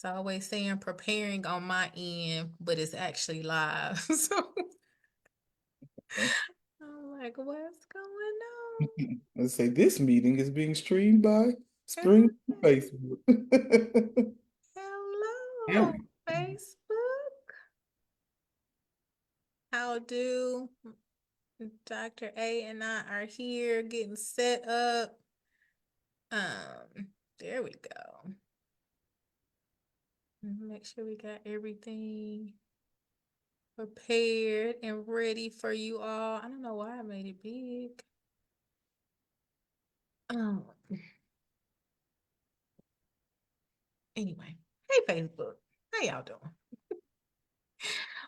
It's always saying preparing on my end, but it's actually live. So I'm like, what's going on? Let's say this meeting is being streamed by Spring Facebook. Hello, Yeah. Facebook. How do Dr. A and I are here getting set up. There we go. Make sure we got everything prepared and ready for you all. I don't know why I made it big. Um, anyway, hey Facebook, how y'all doing?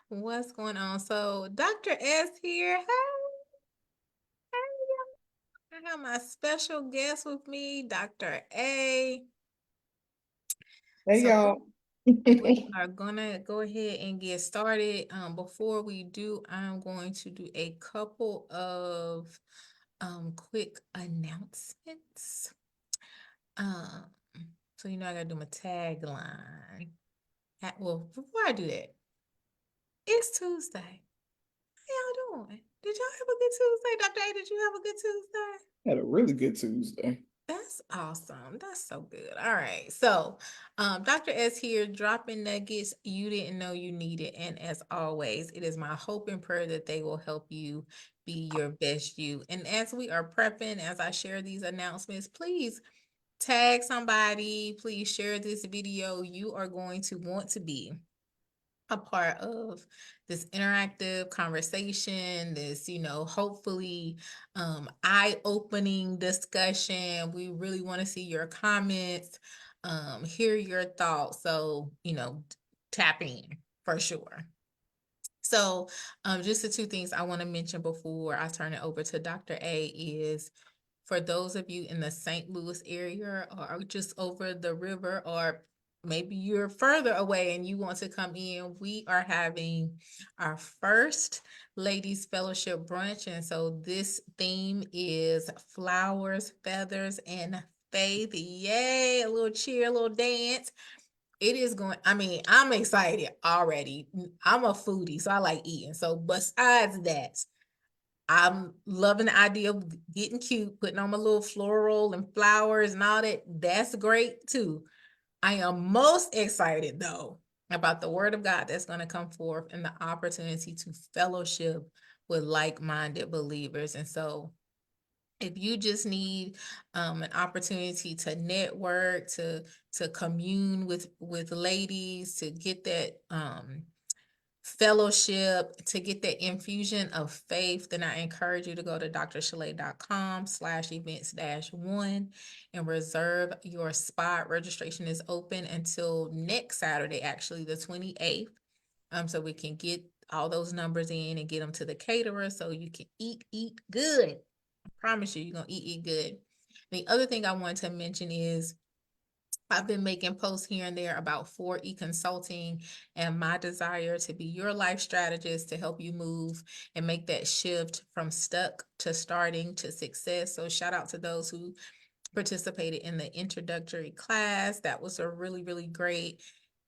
What's going on? So Dr. S here. Hey, I have my special guest with me, Dr. A. Hey So y'all. we are gonna go ahead and get started. Before we do, I'm going to do a couple of quick announcements. Um, so I gotta do my tagline. Well, before I do that, it's Tuesday. How y'all doing? Did y'all have a good Tuesday? Dr. A, did you have a good Tuesday? Had a really good Tuesday. That's awesome. That's so good. All right. So, Dr. S here dropping nuggets you didn't know you needed. And as always, it is my hope and prayer that they will help you be your best you. And as we are prepping, as I share these announcements, please tag somebody. Please share this video. You are going to want to be a part of this interactive conversation, this, hopefully eye-opening discussion. We really want to see your comments, hear your thoughts. So, tap in for sure. So, just the two things I want to mention before I turn it over to Dr. A is for those of you in the St. Louis area or just over the river, or maybe you're further away and you want to come in, we are having our first ladies fellowship brunch. And so this theme is flowers, feathers, and faith. Yay, a little cheer, a little dance. It is going, I'm excited already. I'm a foodie, so I like eating. So besides that, I'm loving the idea of getting cute, putting on my little floral and flowers and all that. That's great too. I am most excited though about the word of God that's going to come forth and the opportunity to fellowship with like-minded believers. And so if you just need an opportunity to network, to commune with ladies, to get that fellowship, to get that infusion of faith, then I encourage you to go to drshalay.com/events-1 and reserve your spot. Registration is open until next Saturday, actually the 28th. So we can get all those numbers in and get them to the caterer so you can eat good. I promise you're gonna eat good. The other thing I wanted to mention is I've been making posts here and there about 4E Consulting and my desire to be your life strategist to help you move and make that shift from stuck to starting to success. So shout out to those who participated in the introductory class. That was a really, really great.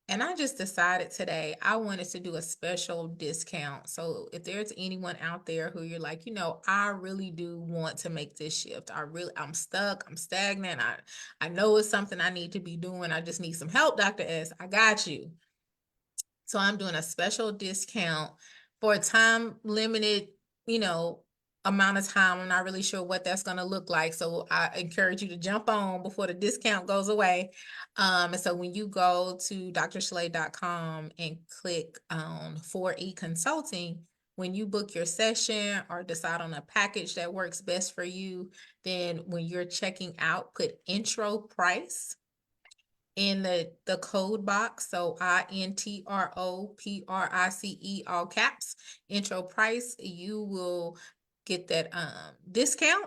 And I just decided today I wanted to do a special discount. So if there's anyone out there who you're like, I really do want to make this shift. I'm stuck, I'm stagnant. I know it's something I need to be doing. I just need some help, Dr. S. I got you. So I'm doing a special discount for a time limited, you know, amount of time. I'm not really sure what that's going to look like. So I encourage you to jump on before the discount goes away. And so when you go to drshalay.com and click on 4E Consulting, when you book your session or decide on a package that works best for you, then when you're checking out, put intro price in the code box. So INTROPRICE, all caps, intro price. You will get that discount,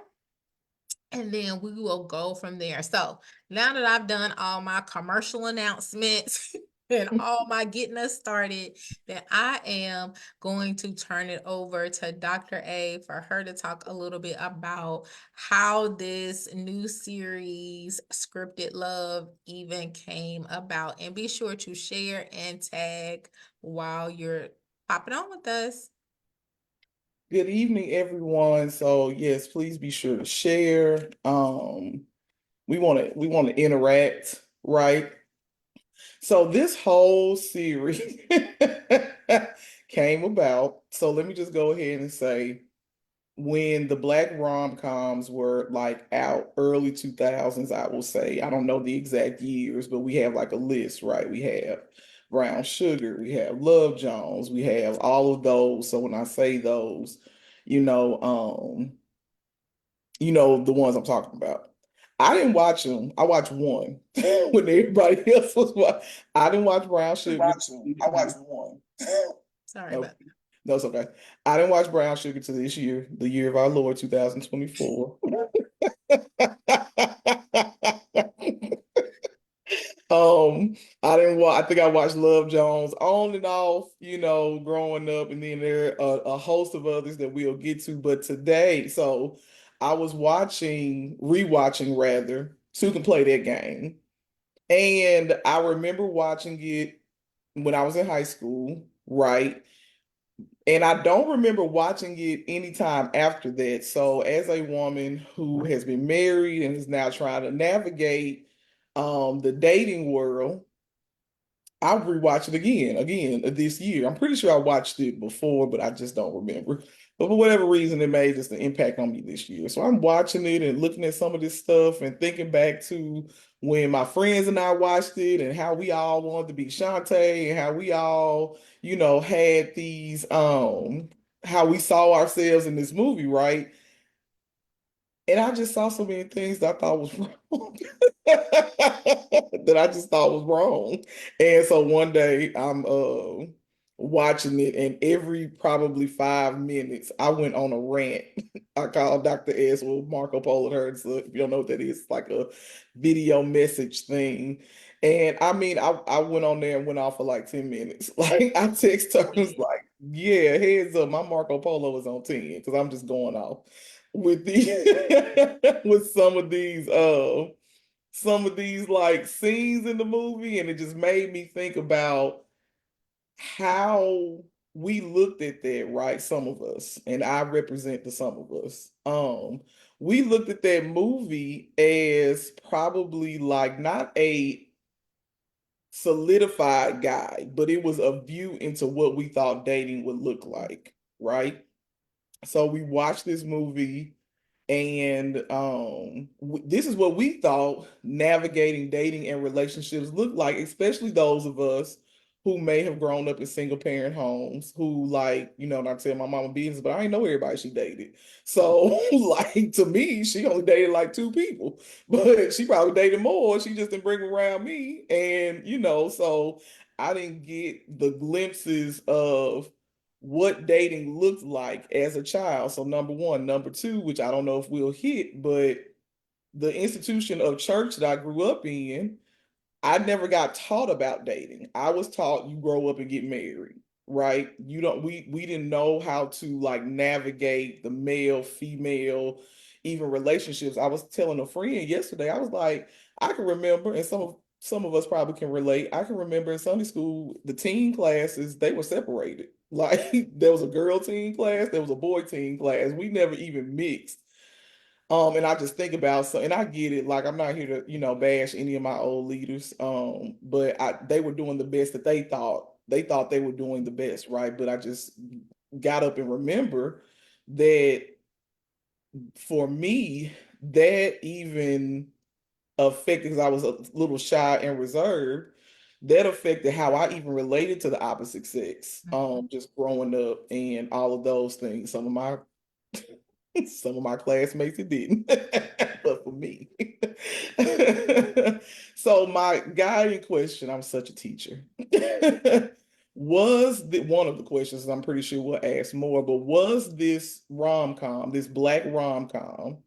and then we will go from there. So now that I've done all my commercial announcements, and all my getting us started, that I am going to turn it over to Dr. A for her to talk a little bit about how this new series, Scripted Love, even came about. And be sure to share and tag while you're popping on with us. Good evening, everyone. So yes, please be sure to share. We want to interact, right? So this whole series came about. So let me just go ahead and say when the black rom-coms were like out early 2000s, I will say. I don't know the exact years, but we have like a list, right? We have Brown Sugar, we have Love Jones, we have all of those. So when I say those, you know, the ones I'm talking about. I didn't watch them. I watched one when everybody else was watching. I didn't watch Brown Sugar. Watch them. I watched one. Sorry No, about no, it's okay. I didn't watch Brown Sugar to this year, the year of our Lord 2024. I didn't watch. I think I watched Love Jones on and off, growing up, and then there are a host of others that we'll get to. But today, so I was rewatching rather, so you can play that game. And I remember watching it when I was in high school, right? And I don't remember watching it anytime after that. So, as a woman who has been married and is now trying to navigate the dating world, I'll rewatch it again this year. I'm pretty sure I watched it before, but I just don't remember. But for whatever reason, it made just an impact on me this year. So I'm watching it and looking at some of this stuff and thinking back to when my friends and I watched it and how we all wanted to be Shantae and how we all, had these how we saw ourselves in this movie, right? And I just saw so many things that I thought was wrong. That I just thought was wrong. And so one day I'm watching it, and every probably 5 minutes I went on a rant. I called Dr. S. Well, Marco Polo her. So if you don't know what that is, it's like a video message thing. And I mean, I went on there and went off for like 10 minutes. Like I text her, was that. like, yeah, heads up, my Marco Polo is on 10 because I'm just going off with the with some of these like scenes in the movie, and it just made me think about how we looked at that, right? Some of us, and I represent the some of us. We looked at that movie as probably like not a solidified guide, but it was a view into what we thought dating would look like, right? So we watched this movie, and this is what we thought navigating dating and relationships looked like, especially those of us who may have grown up in single parent homes, who like, not tell my mama business, but I ain't know everybody she dated. So like to me, she only dated like two people, but she probably dated more. She just didn't bring them around me. And so I didn't get the glimpses of what dating looked like as a child. So number one, number two, which I don't know if we'll hit, but the institution of church that I grew up in, I never got taught about dating. I was taught you grow up and get married, right? You don't we didn't know how to like navigate the male, female, even relationships. I was telling a friend yesterday, I was like, I can remember, and some of us probably can relate. I can remember in Sunday school, the teen classes, they were separated. Like there was a girl teen class, there was a boy teen class. We never even mixed. And I just think about so, and I get it. Like I'm not here to, bash any of my old leaders. But they were doing the best that they thought. They thought they were doing the best, right? But I just got up and remember that for me, that even affected because I was a little shy and reserved. That affected how I even related to the opposite sex. Mhm. Just growing up and all of those things. Some of my classmates it didn't, but for me. So my guiding question, I'm such a teacher, one of the questions, I'm pretty sure we'll ask more, but was this rom-com, this black rom-com,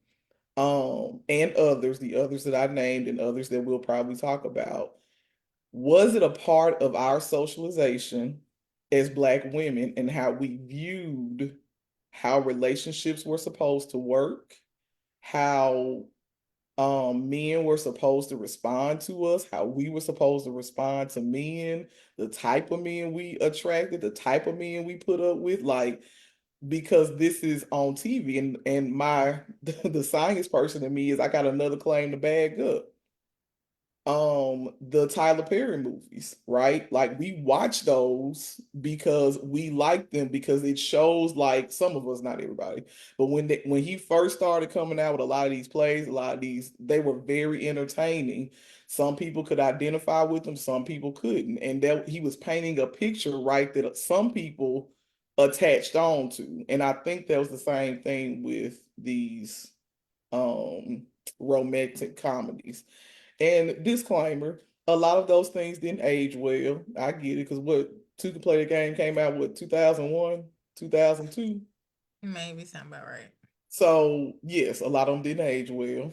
and the others that I named and others that we'll probably talk about, Was it a part of our socialization as Black women and how we viewed how relationships were supposed to work, how men were supposed to respond to us, how we were supposed to respond to men, the type of men we attracted, the type of men we put up with, like because this is on TV and my the science person in me is I got another claim to bag up the Tyler Perry movies, right? Like we watch those because we like them because it shows like some of us, not everybody, but when he first started coming out with a lot of these plays, a lot of these, they were very entertaining. Some people could identify with them, some people couldn't. And that he was painting a picture, right, that some people attached on to. And I think that was the same thing with these um romantic comedies. And disclaimer, a lot of those things didn't age well. I get it because what Two Can Play the Game came out with 2001, 2002. Maybe sound about right. So yes, a lot of them didn't age well.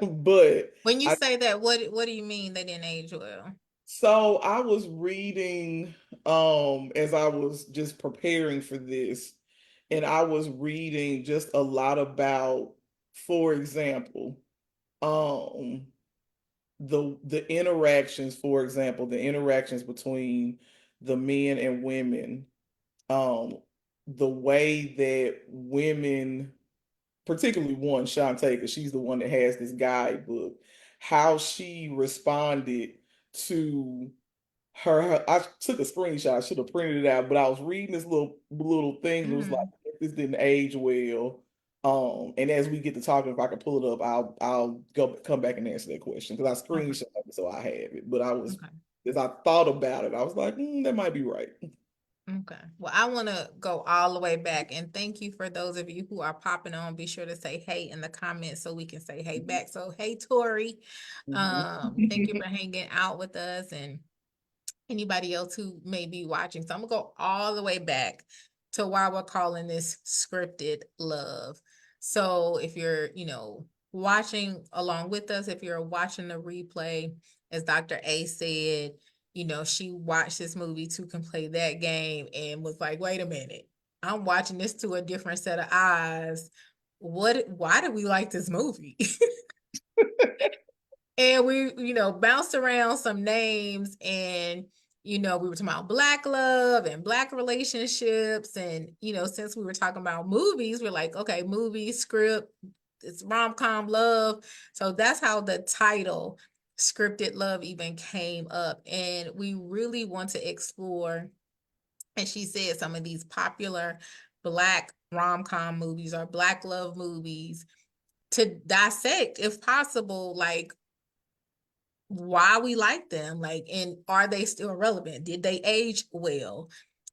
But When you I say that, what do you mean they didn't age well? so I was reading as I was just preparing for this, and I was reading just a lot about, for example, um the interactions, for example, the interactions between the men and women, um, the way that women, particularly one, Shantae, because she's the one that has this guidebook, how she responded to I took a screenshot, I should have printed it out, but I was reading this little thing and it was like Hmm. this didn't age well. And as we get to talking, if I can pull it up, I'll go come back and answer that question because I Okay. screenshot it so I have it. But I was Okay. as I thought about it, I was like, that might be right. Okay. Well, I want to go all the way back and thank you for those of you who are popping on. Be sure to say hey in the comments so we can say hey back. So hey Tori. Mhm. Thank you for hanging out with us and anybody else who may be watching. So I'm gonna go all the way back to why we're calling this scripted love. So if you're, watching along with us, if you're watching the replay, as Dr. A said, she watched this movie Two Can Play That Game and was like, wait a minute, I'm watching this to a different set of eyes. Why do we like this movie? And we, bounced around some names and, we were talking about Black love and Black relationships. And, since we were talking about movies, we're like, okay, movie, script, it's rom-com love. So that's how the title Scripted Love even came up. And we really want to explore, and she said some of these popular Black rom-com movies or Black love movies to dissect, if possible, like why we like them, like, and are they still relevant? Did they age well?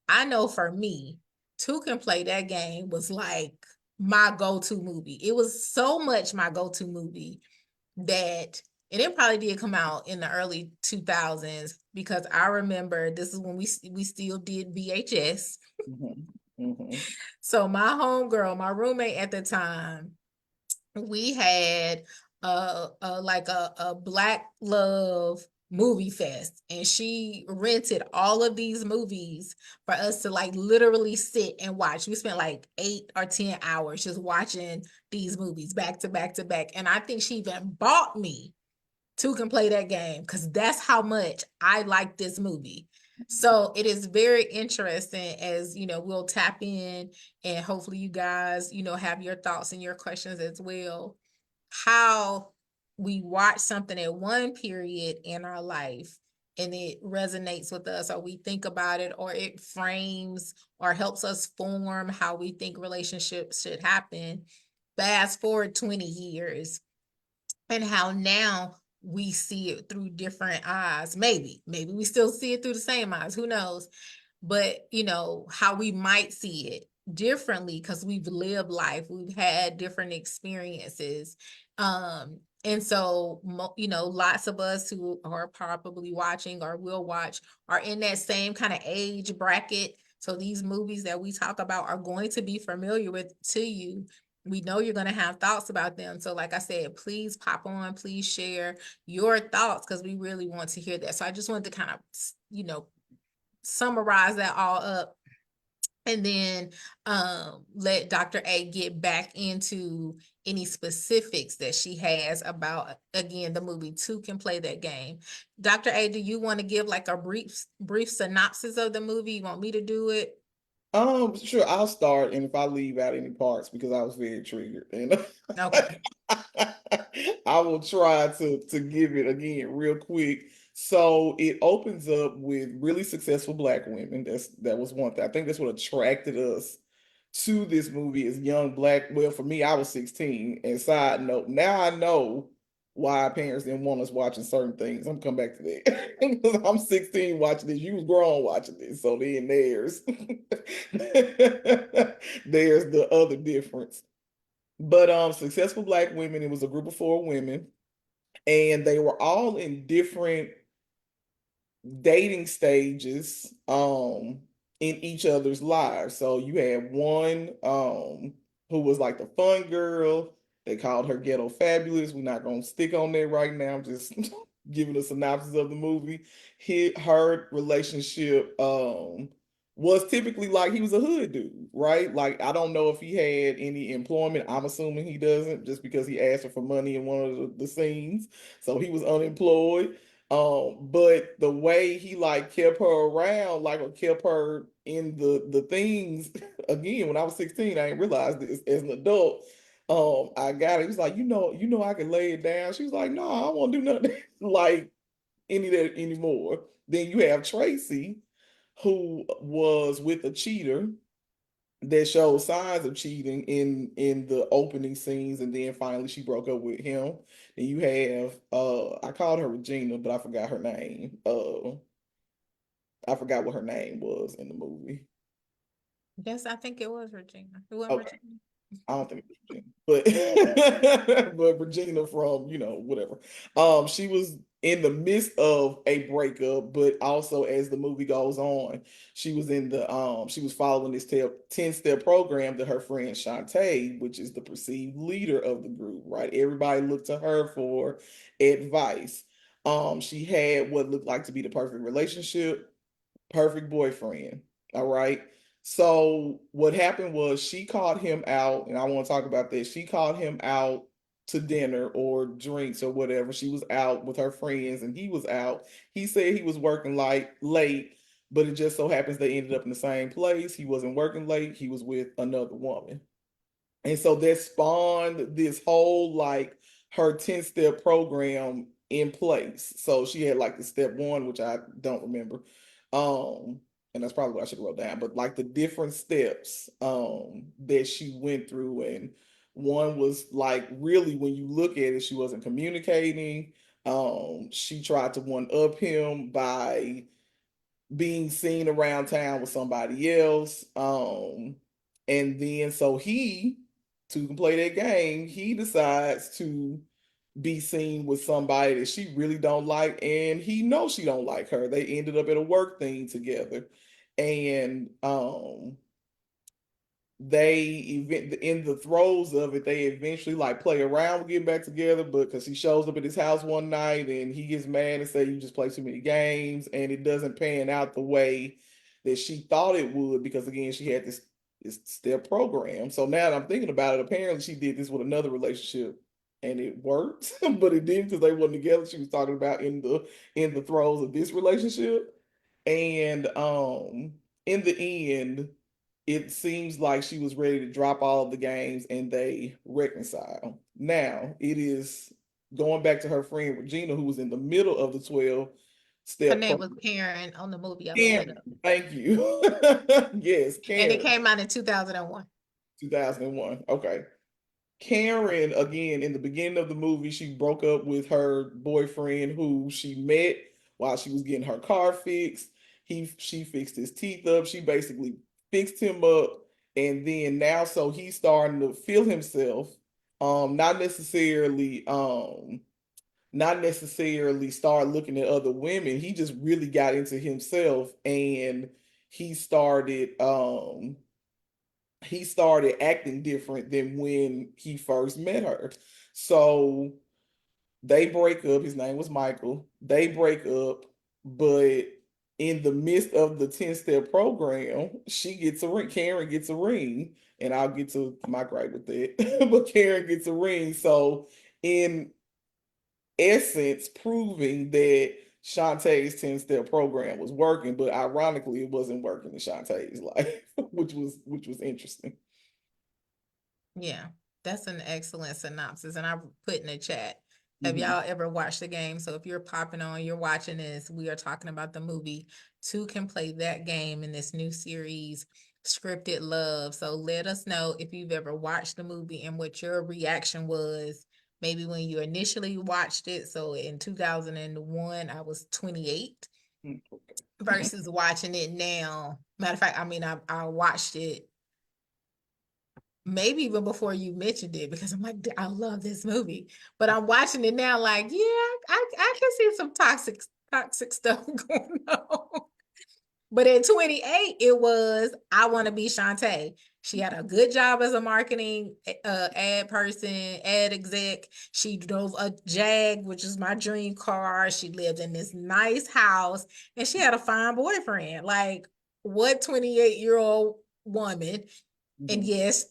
I know for me, Two Can Play That Game was like my go-to movie. It was so much my go-to movie that, and it probably did come out in the early 2000s because I remember this is when we still did VHS. Mhm. Mhm. So my homegirl, my roommate at the time, we had like a Black love movie fest, and she rented all of these movies for us to like literally sit and watch. We spent like 8 or 10 hours just watching these movies back to back to back, and I think she even bought me Two Can Play That Game because that's how much I like this movie. So it is very interesting as we'll tap in, and hopefully you guys have your thoughts and your questions as well, how we watch something at one period in our life and it resonates with us, or we think about it, or it frames or helps us form how we think relationships should happen. Fast forward 20 years and how now we see it through different eyes. Maybe we still see it through the same eyes, who knows? But how we might see it differently because we've lived life, we've had different experiences. And so lots of us who are probably watching or will watch are in that same kind of age bracket. So these movies that we talk about are going to be familiar with to you. We know you're going to have thoughts about them. So, like I said, please pop on, please share your thoughts because we really want to hear that. So, I just wanted to kind of, summarize that all up and then let Dr. A get back into any specifics that she has about, again, the movie. Two can play that game. Dr. A, do you want to give like a brief synopsis of the movie? You want me to do it? Sure, I'll start, and if I leave out any parts because I was very triggered, and Okay. I will try to give it again real quick. So it opens up with really successful Black women. That was one thing. I think that's what attracted us to this movie is young Black. Well, for me, I was 16. And side note, now I know why our parents didn't want us watching certain things. I'm gonna come back to that. Because I'm 16 watching this. You was grown watching this. So then there's the other difference. But successful Black women, it was a group of four women, and they were all in different dating stages in each other's lives. So you had one who was like the fun girl. They called her Ghetto Fabulous. We're not gonna stick on that right now. I'm just giving a synopsis of the movie. Her relationship was typically like he was a hood dude, right? Like I don't know if he had any employment. I'm assuming he doesn't, just because he asked her for money in one of the scenes. So he was unemployed. But the way he like kept her around, like or kept her in the things, again, when I was 16, I didn't realize this as an adult. I got it. He was like, I could lay it down. She was like, no, I won't do nothing like any of that anymore. Then you have Tracy, who was with a cheater that showed signs of cheating in the opening scenes, and then finally she broke up with him. And you have I called her Regina, but I forgot her name. I forgot what her name was in the movie. Yes, I think it was Regina. It wasn't Okay. Regina. I don't think it was Regina, but but Regina from whatever. She was in the midst of a breakup, but also as the movie goes on, she was following this 10-step program that her friend Shantae, which is the perceived leader of the group, right? Everybody looked to her for advice. She had what looked like to be the perfect relationship, perfect boyfriend. All right. So what happened was she called him out, and I want to talk about this. She called him out to dinner or drinks or whatever. She was out with her friends and he was out. He said he was working like late, but it just so happens they ended up in the same place. He wasn't working late, he was with another woman. And so that spawned this whole like her 10-step program in place. So she had like the step one, which I don't remember. And that's probably what I should have wrote down, but like the different steps that she went through. And one was like really when you look at it, she wasn't communicating. She tried to one up him by being seen around town with somebody else. And then so to play that game, he decides to be seen with somebody that she really don't like, and he knows she don't like her. They ended up at a work thing together. And they even in the throes of it, they eventually like play around with getting back together, but because he shows up at his house one night and he gets mad and say you just play too many games, and it doesn't pan out the way that she thought it would, because again she had this step program. So now that I'm thinking about it, apparently she did this with another relationship and it worked, but it didn't because they weren't together. She was talking about in the throes of this relationship. And in the end, it seems like she was ready to drop all of the games and they reconcile. Now, it is going back to her friend Regina, who was in the middle of the 12 Her step name program. was Karen on the movie. I looked it Karen, up. thank you. Yes, And it Karen, came out in 2001. 2001. Okay. Karen, again, in the beginning of the movie, she broke up with her boyfriend who she met while she was getting her car fixed. She fixed his teeth up. She basically fixed him up. And then now so he's starting to feel himself. Not necessarily not necessarily start looking at other women. He just really got into himself, and he started he started acting different than when he first met her. So they break up. His name was Michael. They break up, but in the midst of the 10-step program, she gets a ring. Karen gets a ring, and I'll get to my gripe with that. But Karen gets a ring. So, in essence, proving that Shantae's 10-step program was working, but ironically, it wasn't working in Shantae's life, which was interesting. Yeah, that's an excellent synopsis. And I put in the chat, have Mhm. y'all ever watched the game? So if you're popping on, you're watching this, we are talking about the movie. Two can play that game in this new series, Scripted Love. So let us know if you've ever watched the movie and what your reaction was. Maybe when you initially watched it. So in 2001, I was 28 versus watching it now. Matter of fact, I mean, I watched it maybe even before you mentioned it because I'm like, I love this movie. But I'm watching it now, like, yeah, I can see some toxic stuff going on. But in 28, it was I want to be Shantae. She had a good job as a marketing ad person, ad exec. She drove a Jag, which is my dream car. She lived in this nice house, and she had a fine boyfriend. Like, what 28-year-old woman? And Mhm. yes,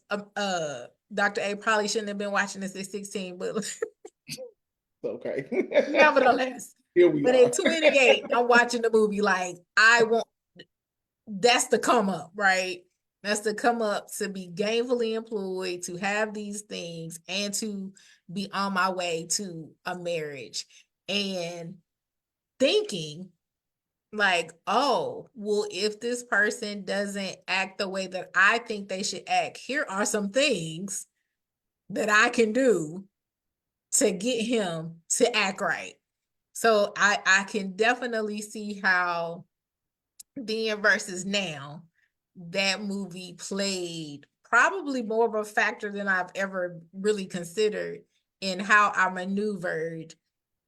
Dr. A probably shouldn't have been watching this at 16, but Okay. nevertheless. Here we But at are. 28, I'm watching the movie like I want that's the come up, right? That's the come up to be gainfully employed, to have these things, and to be on my way to a marriage. And thinking, like, oh, well, if this person doesn't act the way that I think they should act, here are some things that I can do to get him to act right. So I can definitely see how then versus now, that movie played probably more of a factor than I've ever really considered in how I maneuvered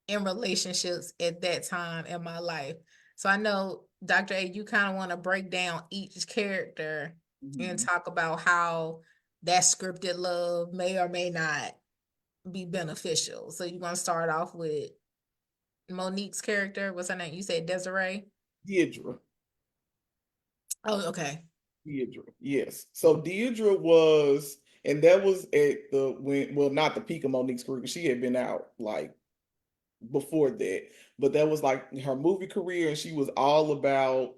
in relationships at that time in my life. So I know, Dr. A, you kind of want to break down each character and Mhm. talk about how that scripted love may or may not be beneficial. So you're gonna start off with Monique's character. What's her name? You said Desiree. Deidre. Oh, okay. Deidre. Yes. So Deidre was, and that was at the when, well, not the peak of Monique's career. She had been out like before that, but that was like her movie career, and she was all about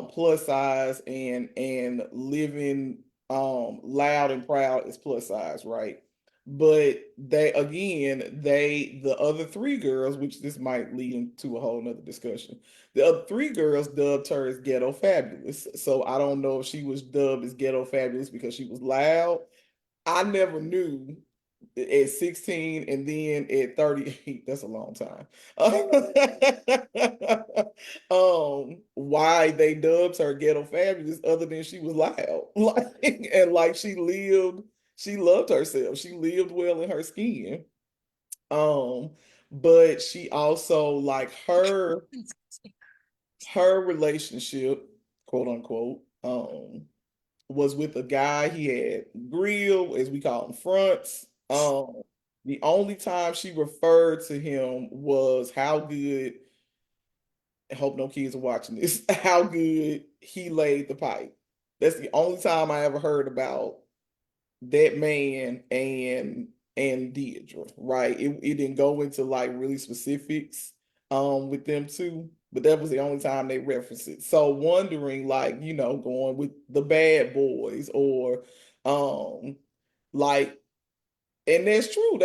plus size and living loud and proud as plus size, right? But they again, the other three girls, which this might lead into a whole nother discussion. The other three girls dubbed her as ghetto fabulous. So I don't know if she was dubbed as ghetto fabulous because she was loud. I never knew at 16 and then at 38, that's a long time. Why they dubbed her ghetto fabulous other than she was loud. Like and like she loved herself. She lived well in her skin. Um, but she also like her relationship, quote unquote, was with a guy. He had grill, as we call them, fronts. The only time she referred to him was how good. I hope no kids are watching this. How good he laid the pipe. That's the only time I ever heard about that man and Deidre, right? It didn't go into like really specifics with them two, but that was the only time they referenced it. So wondering like, going with the bad boys or um like and that's true.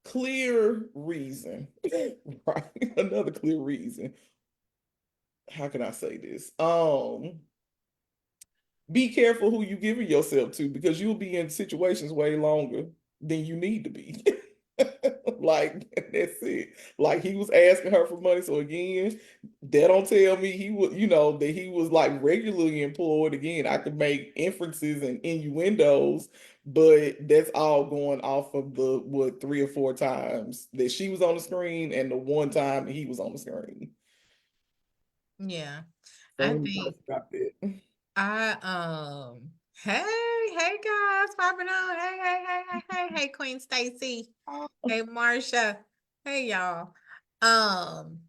Clear reason, right? Another clear reason. How can I say this? Be careful who you giving yourself to because you'll be in situations way longer than you need to be. Like that's it. Like he was asking her for money. So again, that don't tell me he was, that he was like regularly employed. Again, I could make inferences and innuendos, but that's all going off of the what 3 or 4 times that she was on the screen and the one time that he was on the screen. Yeah. So I let me think talk about that. Hey, hey guys, popping on. Hey, Queen Stacy. Hey, Marsha. Hey, y'all. Um,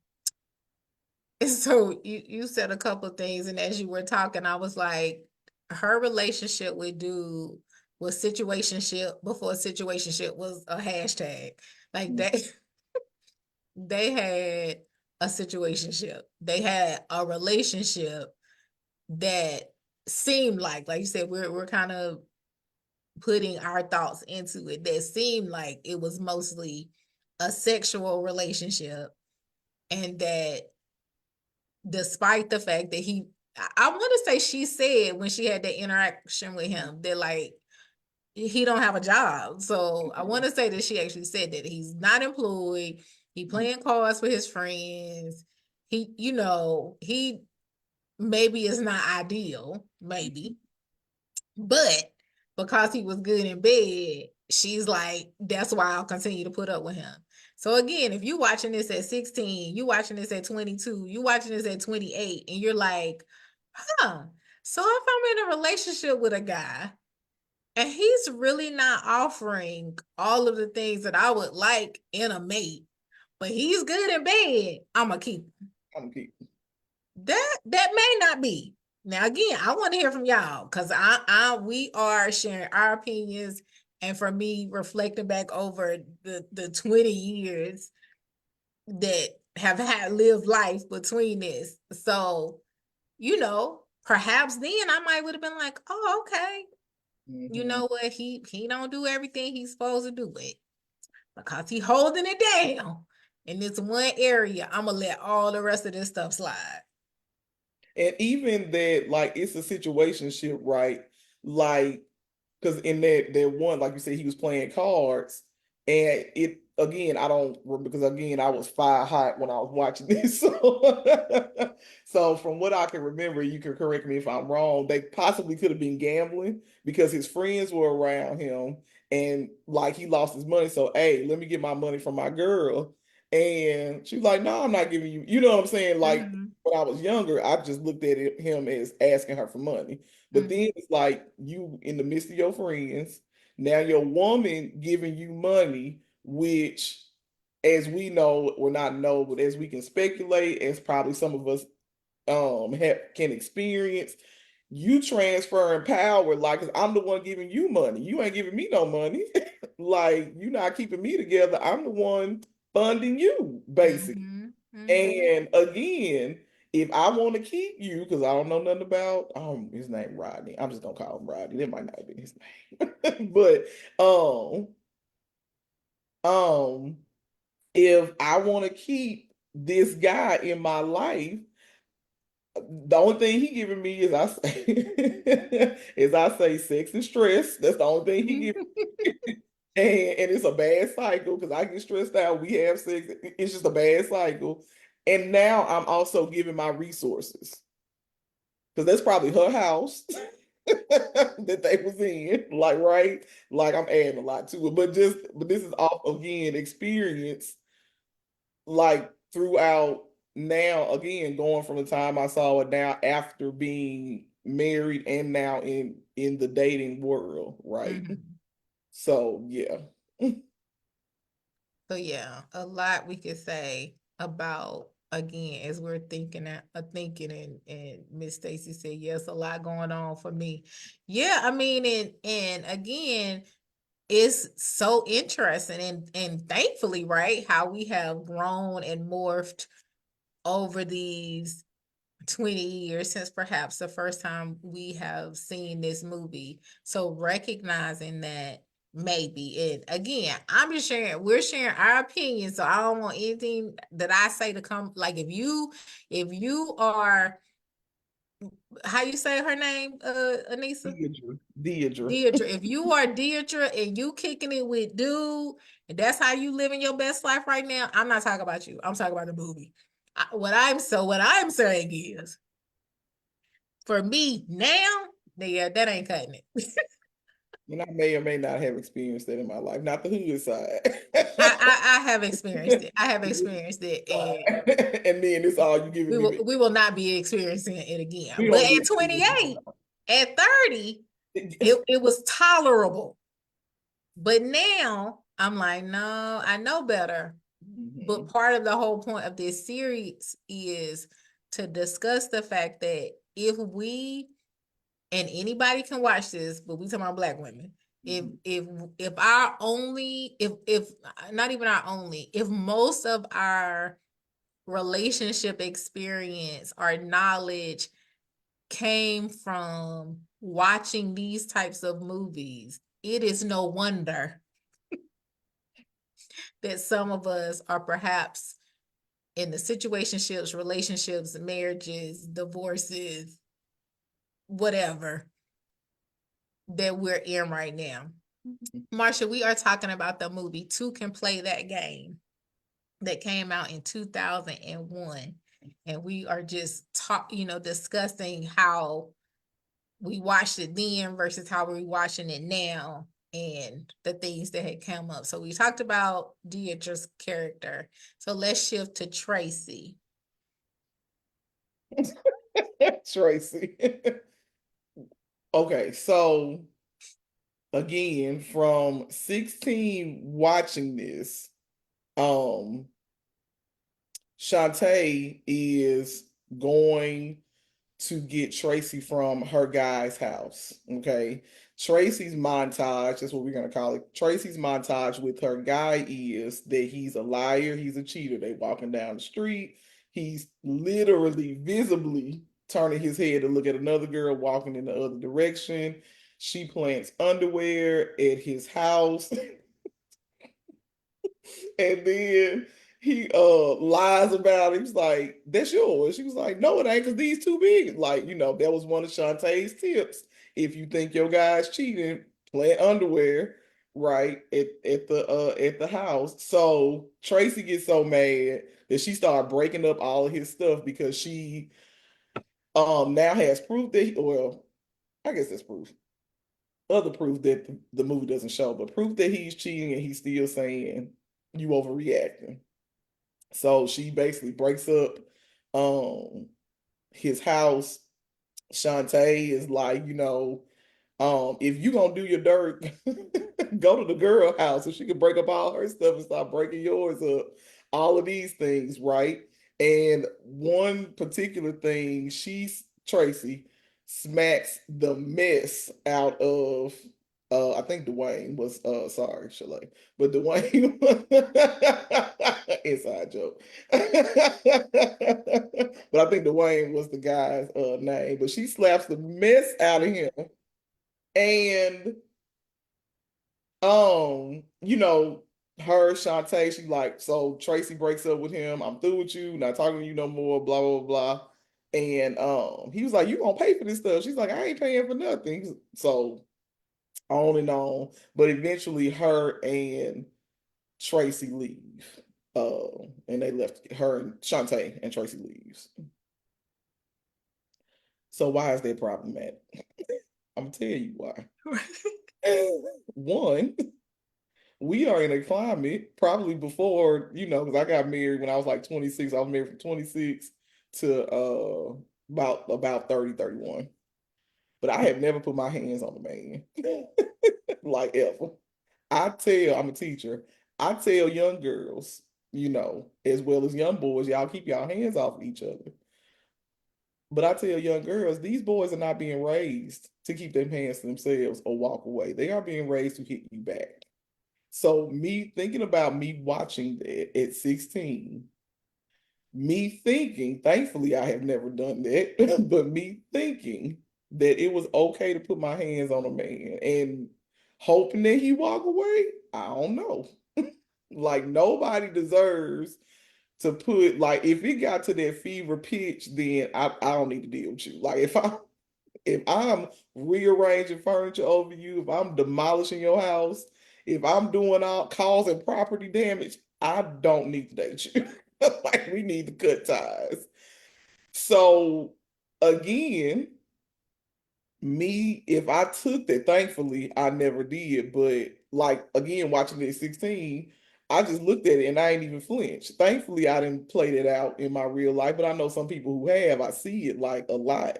so you said a couple of things, and as you were talking, I was like, her relationship with dude was situationship before situationship was a hashtag. Like they had a situationship. They had a relationship that seemed like you said, we're kind of putting our thoughts into it. That seemed like it was mostly a sexual relationship, and that despite the fact that I want to say she said when she had that interaction with him that like he don't have a job. So I want to say that she actually said that he's not employed. He playing cards with his friends. He maybe is not ideal, maybe, but because he was good in bed, she's like, that's why I'll continue to put up with him. So again, if you watching this at 16, you watching this at 22, you watching this at 28, and you're like, huh. So if I'm in a relationship with a guy and he's really not offering all of the things that I would like in a mate, but he's good in bed, I'm gonna keep him. I'm keep. That may not be. Now again, I want to hear from y'all because we are sharing our opinions, and for me, reflecting back over the 20 years that have had lived life between this. So, perhaps then I might would have been like, oh, okay. You Mm-hmm. know what? He don't do everything he's supposed to do it because he holding it down in this one area. I'm gonna let all the rest of this stuff slide. And even that, like, it's a situationship, right? Like, because in that one, like you said, he was playing cards, and it again, I don't because again, I was fire hot when I was watching this. So from what I can remember, you can correct me if I'm wrong. They possibly could have been gambling because his friends were around him, and like he lost his money. So hey, let me get my money from my girl. And she's like, "No, I'm not giving you." You know what I'm saying? Like Mm-hmm. when I was younger, I just looked at him as asking her for money. But Mm-hmm. then it's like you in the midst of your friends, now your woman giving you money, which as we know, or not know, but as we can speculate, as probably some of us can experience, you transferring power, like 'cause I'm the one giving you money. You ain't giving me no money. Like you not keeping me together. I'm the one funding you, basically. Mm-hmm. Mm-hmm. And again, if I want to keep you, because I don't know nothing about his name Rodney. I'm just gonna call him Rodney. That might not have been his name. But um if I want to keep this guy in my life, the only thing he giving me is I say is I say sex and stress. That's the only thing he gives. And it's a bad cycle because I get stressed out. We have sex. It's just a bad cycle. And now I'm also giving my resources because that's probably her house that they was in. Like, right? Like I'm adding a lot to it. But this is off again experience like throughout now again going from the time I saw it now after being married and now in the dating world, right? Mm-hmm. So yeah. So yeah, a lot we could say about again as we're thinking and Miss Stacy said yes, a lot going on for me. Yeah, I mean and again it's so interesting and thankfully, right, how we have grown and morphed over these 20 years since perhaps the first time we have seen this movie. So recognizing that maybe it again, we're sharing our opinion. So I don't want anything that I say to come like if you are how you say her name, Anissa? Deidre. Deidre. Deirdre. If you are Deirdre and you kicking it with dude, and that's how you living your best life right now, I'm not talking about you. I'm talking about the movie. What I'm saying is for me now, yeah, that ain't cutting it. And I may or may not have experienced that in my life, not the hood I have side. experienced it. I have experienced it, and And then it's all you giving me. we will not be experiencing it again. We But don't at get to 28, at 30, it. it was tolerable. But now I'm like, no, I know better. But Mhm. part of the whole point of this series is to discuss the fact that if we, and anybody can watch this, but we talking about Black women. If Mhm. if if our only if not even our only, if most of our relationship experience, our knowledge came from watching these types of movies, it is no wonder that some of us are perhaps in the situationships, relationships, marriages, divorces, whatever that we're in right now. Marsha, we are talking about the movie Two Can Play That Game that came out in 2001. And we are just discussing how we watched it then versus how we're watching it now and the things that had come up. So we talked about Deidre's character. So let's shift to Tracy. Tracy. Okay, so again, from 16 watching this, um, Shantae is going to get Tracy from her guy's house. Okay. Tracy's montage, that's what we're going to call it. Tracy's montage with her guy is that he's a liar, he's a cheater. They walking down the street. He's literally visibly turning his head to look at another girl walking in the other direction. She plants underwear at his house. And then he lies about it. He was like, "That's yours." She was like, "No, it ain't, because these too big." Like, that was one of Shantae's tips. If you think your guy's cheating, plant underwear right at the house. So Tracy gets so mad that she started breaking up all of his stuff because she now has proof that well, I guess that's proof. Other proof that the movie doesn't show, but proof that he's cheating and he's still saying you overreacting. So she basically breaks up his house. Shantae is like, if you gonna do your dirt, go to the girl house so she can break up all her stuff and start breaking yours up. All of these things, right? And one particular thing, Tracy smacks the mess out of I think Dwayne was sorry, Sha-Lai, but Dwayne inside joke. But I think Dwayne was the guy's name. But she slaps the mess out of him. And her Shantae, she like, so Tracy breaks up with him. I'm through with you, not talking to you no more, blah, blah, blah. And he was like, "You gonna pay for this stuff?" She's like, "I ain't paying for nothing." So on and on. But eventually her and Tracy leave. And they left her and Shantae and Tracy leaves. So why is that problematic? I'm gonna tell you why. One, we are in a climate probably before, because I got married when I was like 26. I was married from 26 to about 30, 31. But I have never put my hands on a man. Like ever. I'm a teacher. I tell young girls, as well as young boys, y'all keep y'all hands off of each other. But I tell young girls, these boys are not being raised to keep their hands to themselves or walk away. They are being raised to hit you back. So me thinking about me watching that at 16, me thinking, thankfully I have never done that, but me thinking that it was okay to put my hands on a man and hoping that he walk away, I don't know. Like nobody deserves to put like if it got to that fever pitch, then I don't need to deal with you. Like if I'm rearranging furniture over you, if I'm demolishing your house, if I'm doing all causing property damage, I don't need to date you. Like we need to cut ties. So again, Me, if I took that, thankfully I never did. But like again, watching it at 16, I just looked at it and I ain't even flinched. Thankfully, I didn't play that out in my real life, but I know some people who have. I see it like a lot.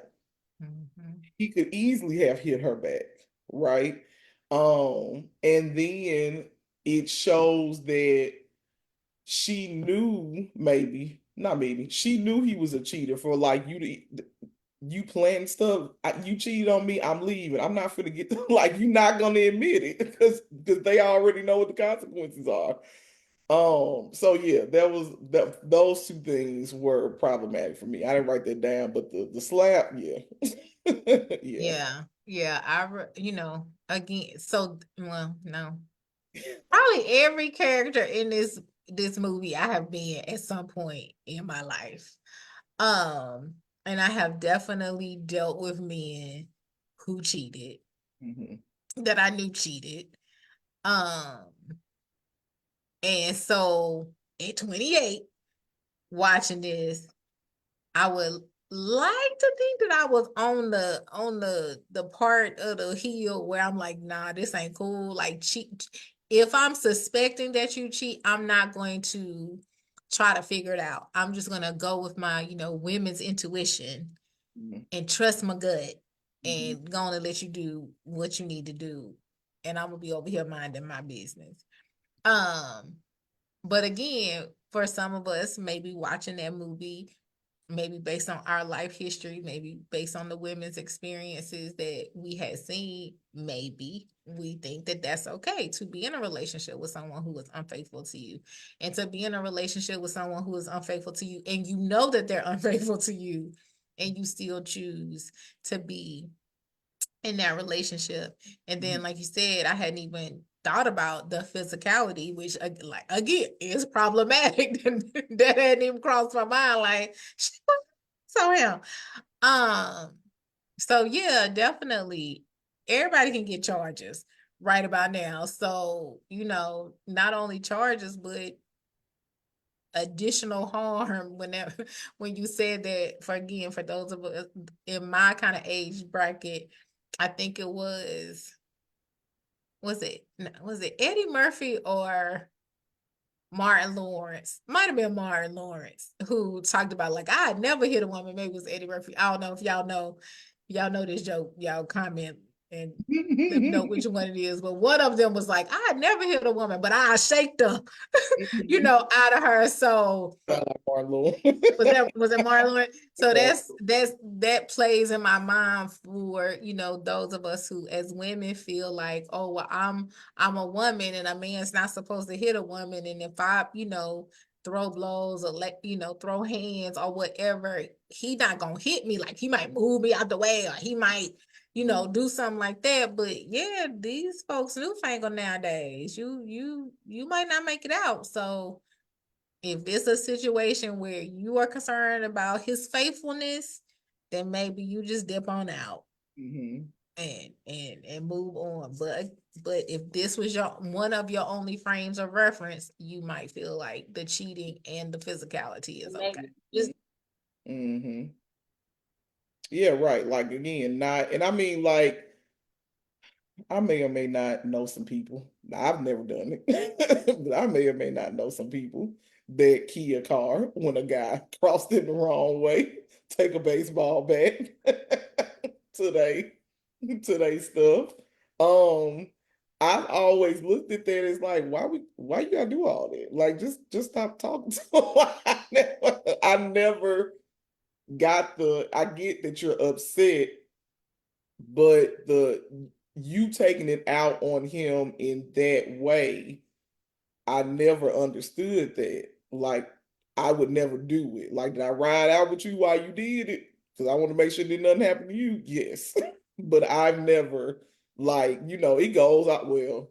Mhm. He could easily have hit her back, right? And then it shows that she knew, maybe not maybe, she knew he was a cheater for like you to you plan stuff. You cheated on me, I'm leaving. I'm not gonna get like you're not gonna admit it because they already know what the consequences are. So yeah, that was that those two things were problematic for me. I didn't write that down, but the slap, yeah. Yeah. Yeah, yeah. You know, again, so well, no, probably every character in this movie I have been at some point in my life. Um, and I have definitely dealt with men who cheated, Mhm. that I knew cheated. Um, and so at 28, watching this, I would like to think that I was on the part of the hill where I'm like, nah, this ain't cool. Like cheat. If I'm suspecting that you cheat, I'm not going to try to figure it out. I'm just gonna go with my, women's intuition Mhm. and trust my gut Mhm. and gonna let you do what you need to do. And I'm gonna be over here minding my business. Um, but again, for some of us, maybe watching that movie, maybe based on our life history, maybe based on the women's experiences that we had seen, maybe we think that that's okay to be in a relationship with someone who is unfaithful to you, and to be in a relationship with someone who is unfaithful to you, and you know that they're unfaithful to you, and you still choose to be in that relationship. And then, Mhm. like you said, I hadn't even thought about the physicality, which, like, again, is problematic. That hadn't even crossed my mind. Like, so him. Um, so yeah, definitely, everybody can get charges right about now. So not only charges, but additional harm whenever when you said that. For again, for those of us in my kind of age bracket, I think it was it Eddie Murphy or Martin Lawrence? Might have been Martin Lawrence who talked about, like, I had never hit a woman. Maybe it was Eddie Murphy. I don't know if y'all know this joke. Y'all comment and let me know which one it is. But one of them was like, I had never hit a woman, but I shaked her, out of her. So Sound like Martin Lord. was it Marlon? So Martin that plays in my mind for those of us who as women feel like, oh well, I'm a woman and a man's not supposed to hit a woman, and if I throw blows or throw hands or whatever, he not gonna hit me. Like, he might move me out the way, or he might Lord. do something like that. But yeah, these folks newfangled nowadays. You might not make it out. So if it's a situation where you are concerned about his faithfulness, then maybe you just dip on out Mhm. and move on. But if this was your one of your only frames of reference, you might feel like the cheating and the physicality is okay. Just Mhm. Yeah, right. Like again, not, and I mean, like, I may or may not know some people. Now, I've never done it, but I may or may not know some people that key a car when a guy crossed it the wrong way, take a baseball bat to they stuff. Um, I've always looked at that as like, why you gotta do all that? Like, just stop talking to him. I never got I get that you're upset, but you taking it out on him in that way, I never understood that. Like, I would never do it. Like, did I ride out with you while you did it? Because I want to make sure that nothing happened to you. Yes. But I've never, like, it goes out well.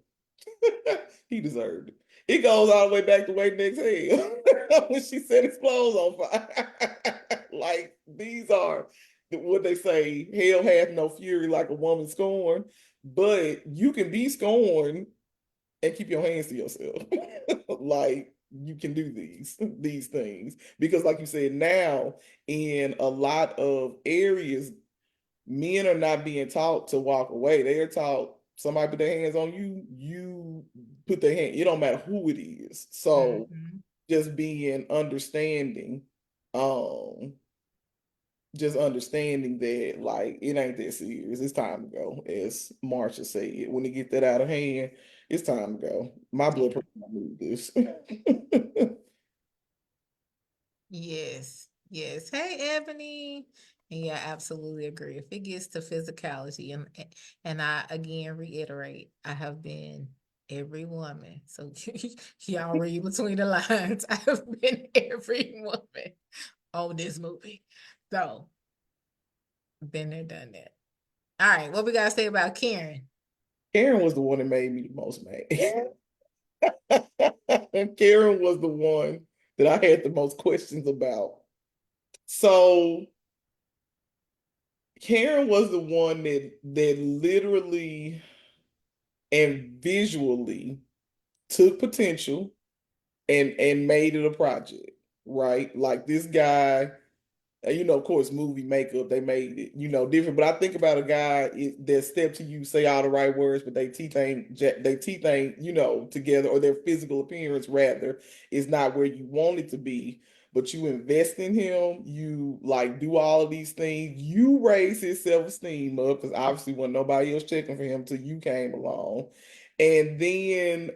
He deserved it. It goes all the way back to waiting next hell when she set his clothes on fire. Like, these are what they say, hell hath no fury like a woman scorned, but you can be scorned and keep your hands to yourself. Like, you can do these things because, like you said, now in a lot of areas, Men are not being taught to walk away. They are taught somebody put their hands on you, you put their hand. It don't matter who it is. So Mhm. just being understanding, um, just understanding that like it ain't that serious. It's time to go. As Marsha said, when they get that out of hand, it's time to go. My blood Yeah. pressure don't need this. Yes. Yes. Hey, Ebony. And yeah, I absolutely agree. If it gets to physicality, and I again reiterate, I have been every woman. So y'all read between the lines. I have been every woman on this movie. So been there, done that. All right, what we gotta say about Karen? Karen was the one that made me the most mad. Karen was the one that I had the most questions about. So Karen was the one that literally and visually took potential and made it a project, right? Like this guy, of course, movie makeup, they made it, different. But I think about a guy that step to you, say all the right words, but they teeth ain't, together, or their physical appearance rather is not where you want it to be. But you invest in him, you like do all of these things, you raise his self-esteem up because obviously wasn't nobody else checking for him till you came along. And then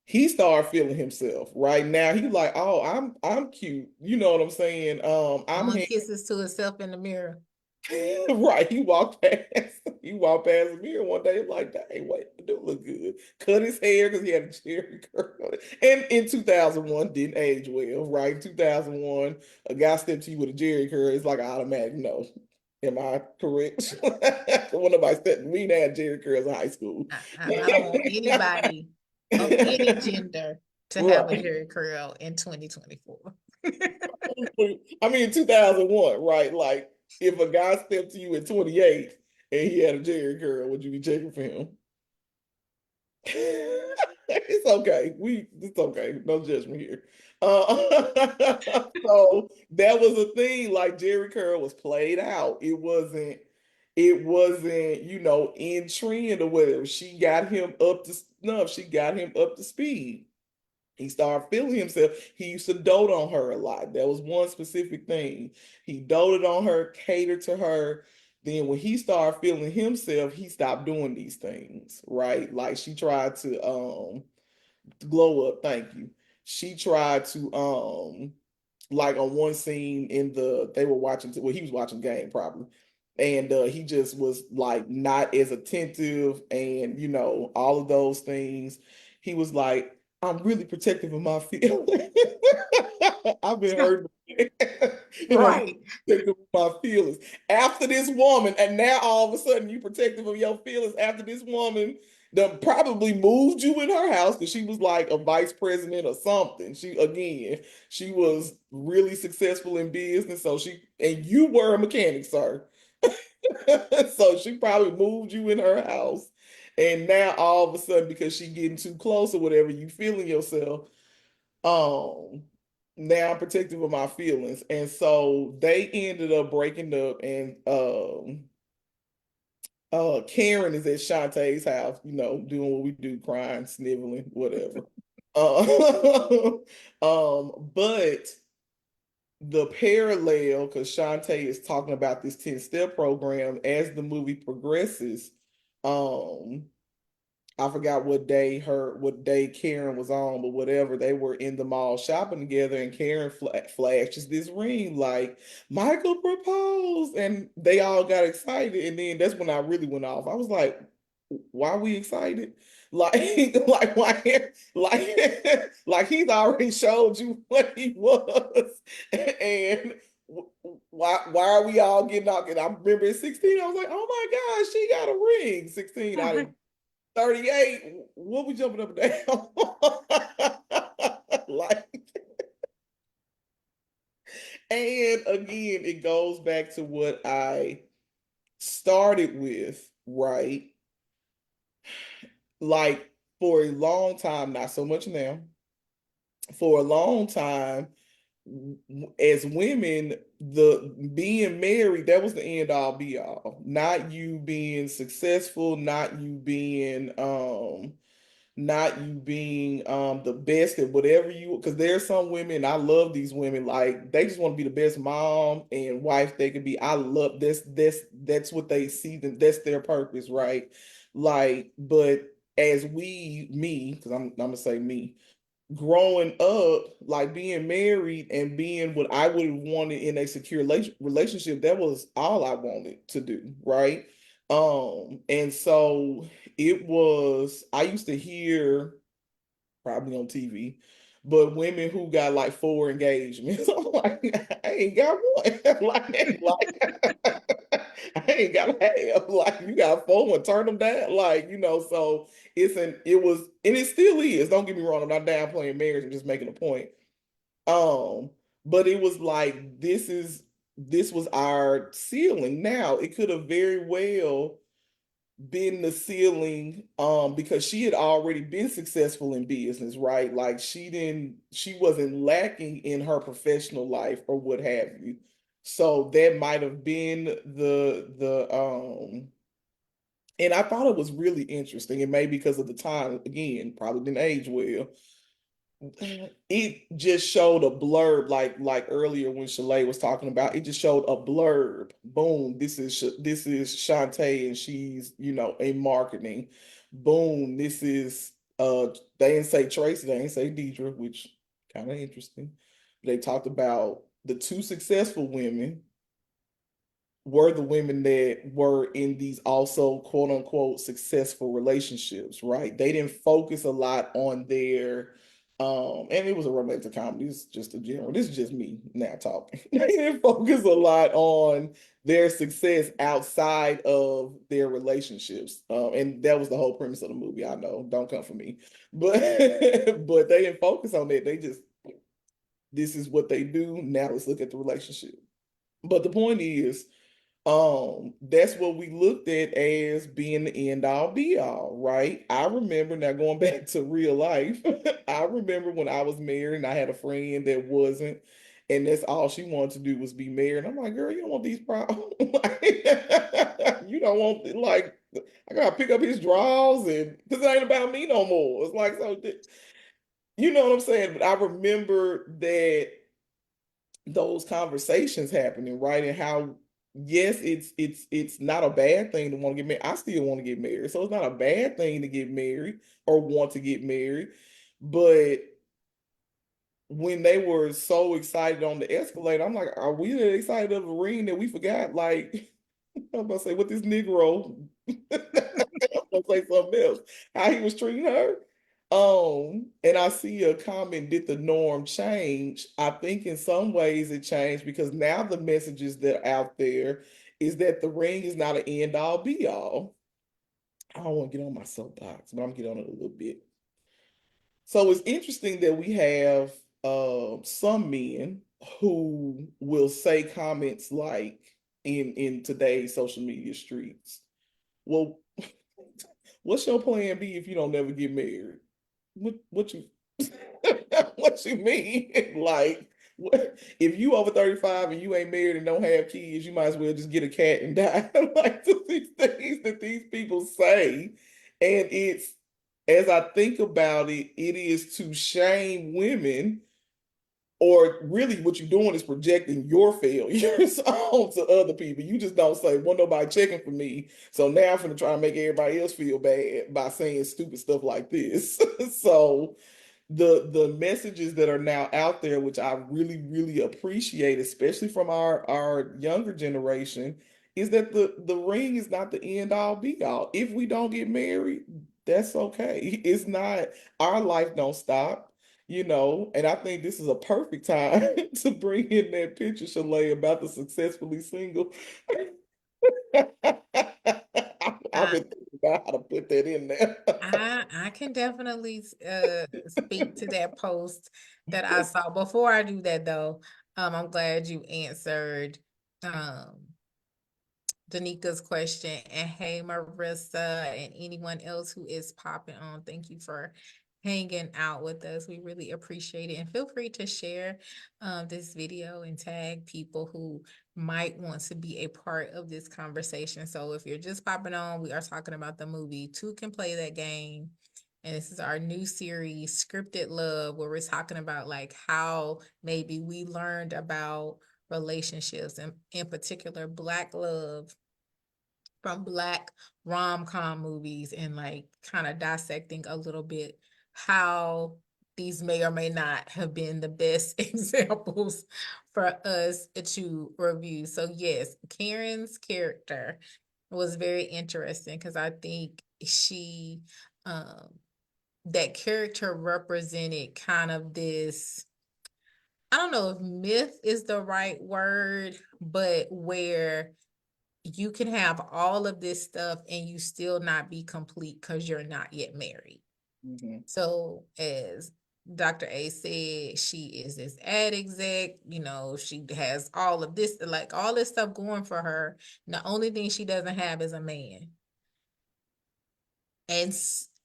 he started feeling himself. Right now, he like, oh, I'm cute. You know what I'm saying? I'm Blowing kisses to herself in the mirror. right. He walked past the mirror one day, like, dang, wait, the dude look good. Cut his hair because he had a cherry curl. And in 2001, didn't age well, right? 2001, a guy stepped to you with a jerry curl, it's like an automatic no. Am I correct? When nobody stepped to me, they had jerry curls in high school. I don't want anybody of any gender to have a Right. Jerry curl in 2024. I mean, 2001, right? Like, if a guy stepped to you at 28 and he had a Jerry curl, would you be checking for him? It's okay. No judgment here. So that was a thing. Like Jerry curl was played out. It wasn't, in trend or whatever. She got him up to snuff. She got him up to speed. He started feeling himself. He used to dote on her a lot. That was one specific thing. He doted on her, catered to her. Then when he started feeling himself, he stopped doing these things, right? Like she tried to glow up, thank you. She tried to like on one scene in they were watching, well, he was watching game probably, and he just was like not as attentive, and all of those things. He was like, I'm really protective of my feelings. I've been hurt. And I'm Right. protective of my feelings after this woman, and now all of a sudden you protective of your feelings after this woman that probably moved you in her house because she was like a vice president or something. She was really successful in business. So and you were a mechanic, sir. So she probably moved you in her house. And now all of a sudden, because she getting too close or whatever, you feeling yourself. Um, Now I'm protective of my feelings. And so they ended up breaking up, and Karen is at Shantae's house, doing what we do, crying, sniveling, whatever. But the parallel, because Shantae is talking about this 10-step program as the movie progresses. Um, I forgot what day Karen was on, but whatever, they were in the mall shopping together, and Karen flashes this ring like Michael proposed, and they all got excited, and then that's when I really went off. I was like, why are we excited? Like, like why, like he's already showed you what he was, and why are we all getting out? And I remember at 16, I was like, oh my gosh, she got a ring. 16, I didn't. 38, what we jumping up and down? Like, and again, it goes back to what I started with, right? Like, for a long time, not so much now, for a long time, as women, the being married, that was the end all be all. Not you being successful, not you being the best at whatever you, because there's some women, I love these women, like they just want to be the best mom and wife they can be. I love that's what they see, them, that's their purpose, right? Like, but as me, because I'm gonna say me, growing up, like being married and being what I would have wanted in a secure relationship, that was all I wanted to do, right? And so it was, I used to hear probably on TV, but women who got like 4 engagements. I'm like, I ain't got one. I ain't got to have, like, you got four and turn them down. Like, so it was, and it still is. Don't get me wrong. I'm not downplaying marriage. I'm just making a point. Um, but it was like, this was our ceiling. Now, it could have very well been the ceiling because she had already been successful in business, right? Like she wasn't lacking in her professional life or what have you. So that might have been the and I thought it was really interesting, and maybe because of the time, again, probably didn't age well, it just showed a blurb, like earlier when Sha-Lai was talking about, it just showed a blurb. Boom, this is Shantae and she's, in marketing. Boom, this is they didn't say Tracy, they didn't say Deidre, which kind of interesting. They talked about the two successful women were the women that were in these also quote unquote successful relationships, right? They didn't focus a lot on their and it was a romantic comedy. It's just a general. This is just me now talking. They didn't focus a lot on their success outside of their relationships, and that was the whole premise of the movie. I know, don't come for me, but but they didn't focus on that. They just, this is what they do. Now let's look at the relationship. But the point is, that's what we looked at as being the end all be all, right? I remember, now going back to real life, I remember when I was married and I had a friend that wasn't, and that's all she wanted to do was be married. I'm like, girl, you don't want these problems. You don't want, like, I gotta pick up his drawers, and because it ain't about me no more. It's like, so you know what I'm saying? But I remember that those conversations happening, right? And how, yes, it's not a bad thing to want to get married. I still want to get married. So it's not a bad thing to get married or want to get married. But when they were so excited on the escalator, I'm like, are we that excited of a ring that we forgot? Like, I'm about to say, what this Negro, I'm gonna say something else. How he was treating her. And I see a comment, did the norm change? I think in some ways it changed because now the messages that are out there is that the ring is not an end all be all. I don't want to get on my soapbox, but I'm gonna get on it a little bit. So it's interesting that we have some men who will say comments like in today's social media streets. Well, what's your plan B if you don't never get married? What you what you mean? Like, what, if you over 35 and you ain't married and don't have kids, you might as well just get a cat and die. Like these things that these people say. And it's, as I think about it, it is to shame women, or really what you're doing is projecting your failures onto other people. You just don't say, well, nobody checking for me. So now I'm gonna try to make everybody else feel bad by saying stupid stuff like this. So the messages that are now out there, which I really, really appreciate, especially from our younger generation, is that the ring is not the end all be all. If we don't get married, that's okay. It's not, our life don't stop, and I think this is a perfect time to bring in that picture, Sha-Lai, about the successfully single. I've I been thinking about how to put that in there. I can definitely speak to that post that I saw. Before I do that though, I'm glad you answered um Danika's question. And hey, Marissa, and anyone else who is popping on, thank you for hanging out with us. We really appreciate it. And feel free to share this video and tag people who might want to be a part of this conversation. So if you're just popping on, we are talking about the movie Two Can Play That Game. And this is our new series, Scripted Love, where we're talking about like how maybe we learned about relationships and in particular Black love from Black rom-com movies and like kind of dissecting a little bit how these may or may not have been the best examples for us to review. So yes, Karen's character was very interesting because I think she that character represented kind of this, I don't know if myth is the right word, but where you can have all of this stuff and you still not be complete because you're not yet married. Mm-hmm. So as Dr. A said, she is this ad exec, you know, she has all of this, like all this stuff going for her. And the only thing she doesn't have is a man.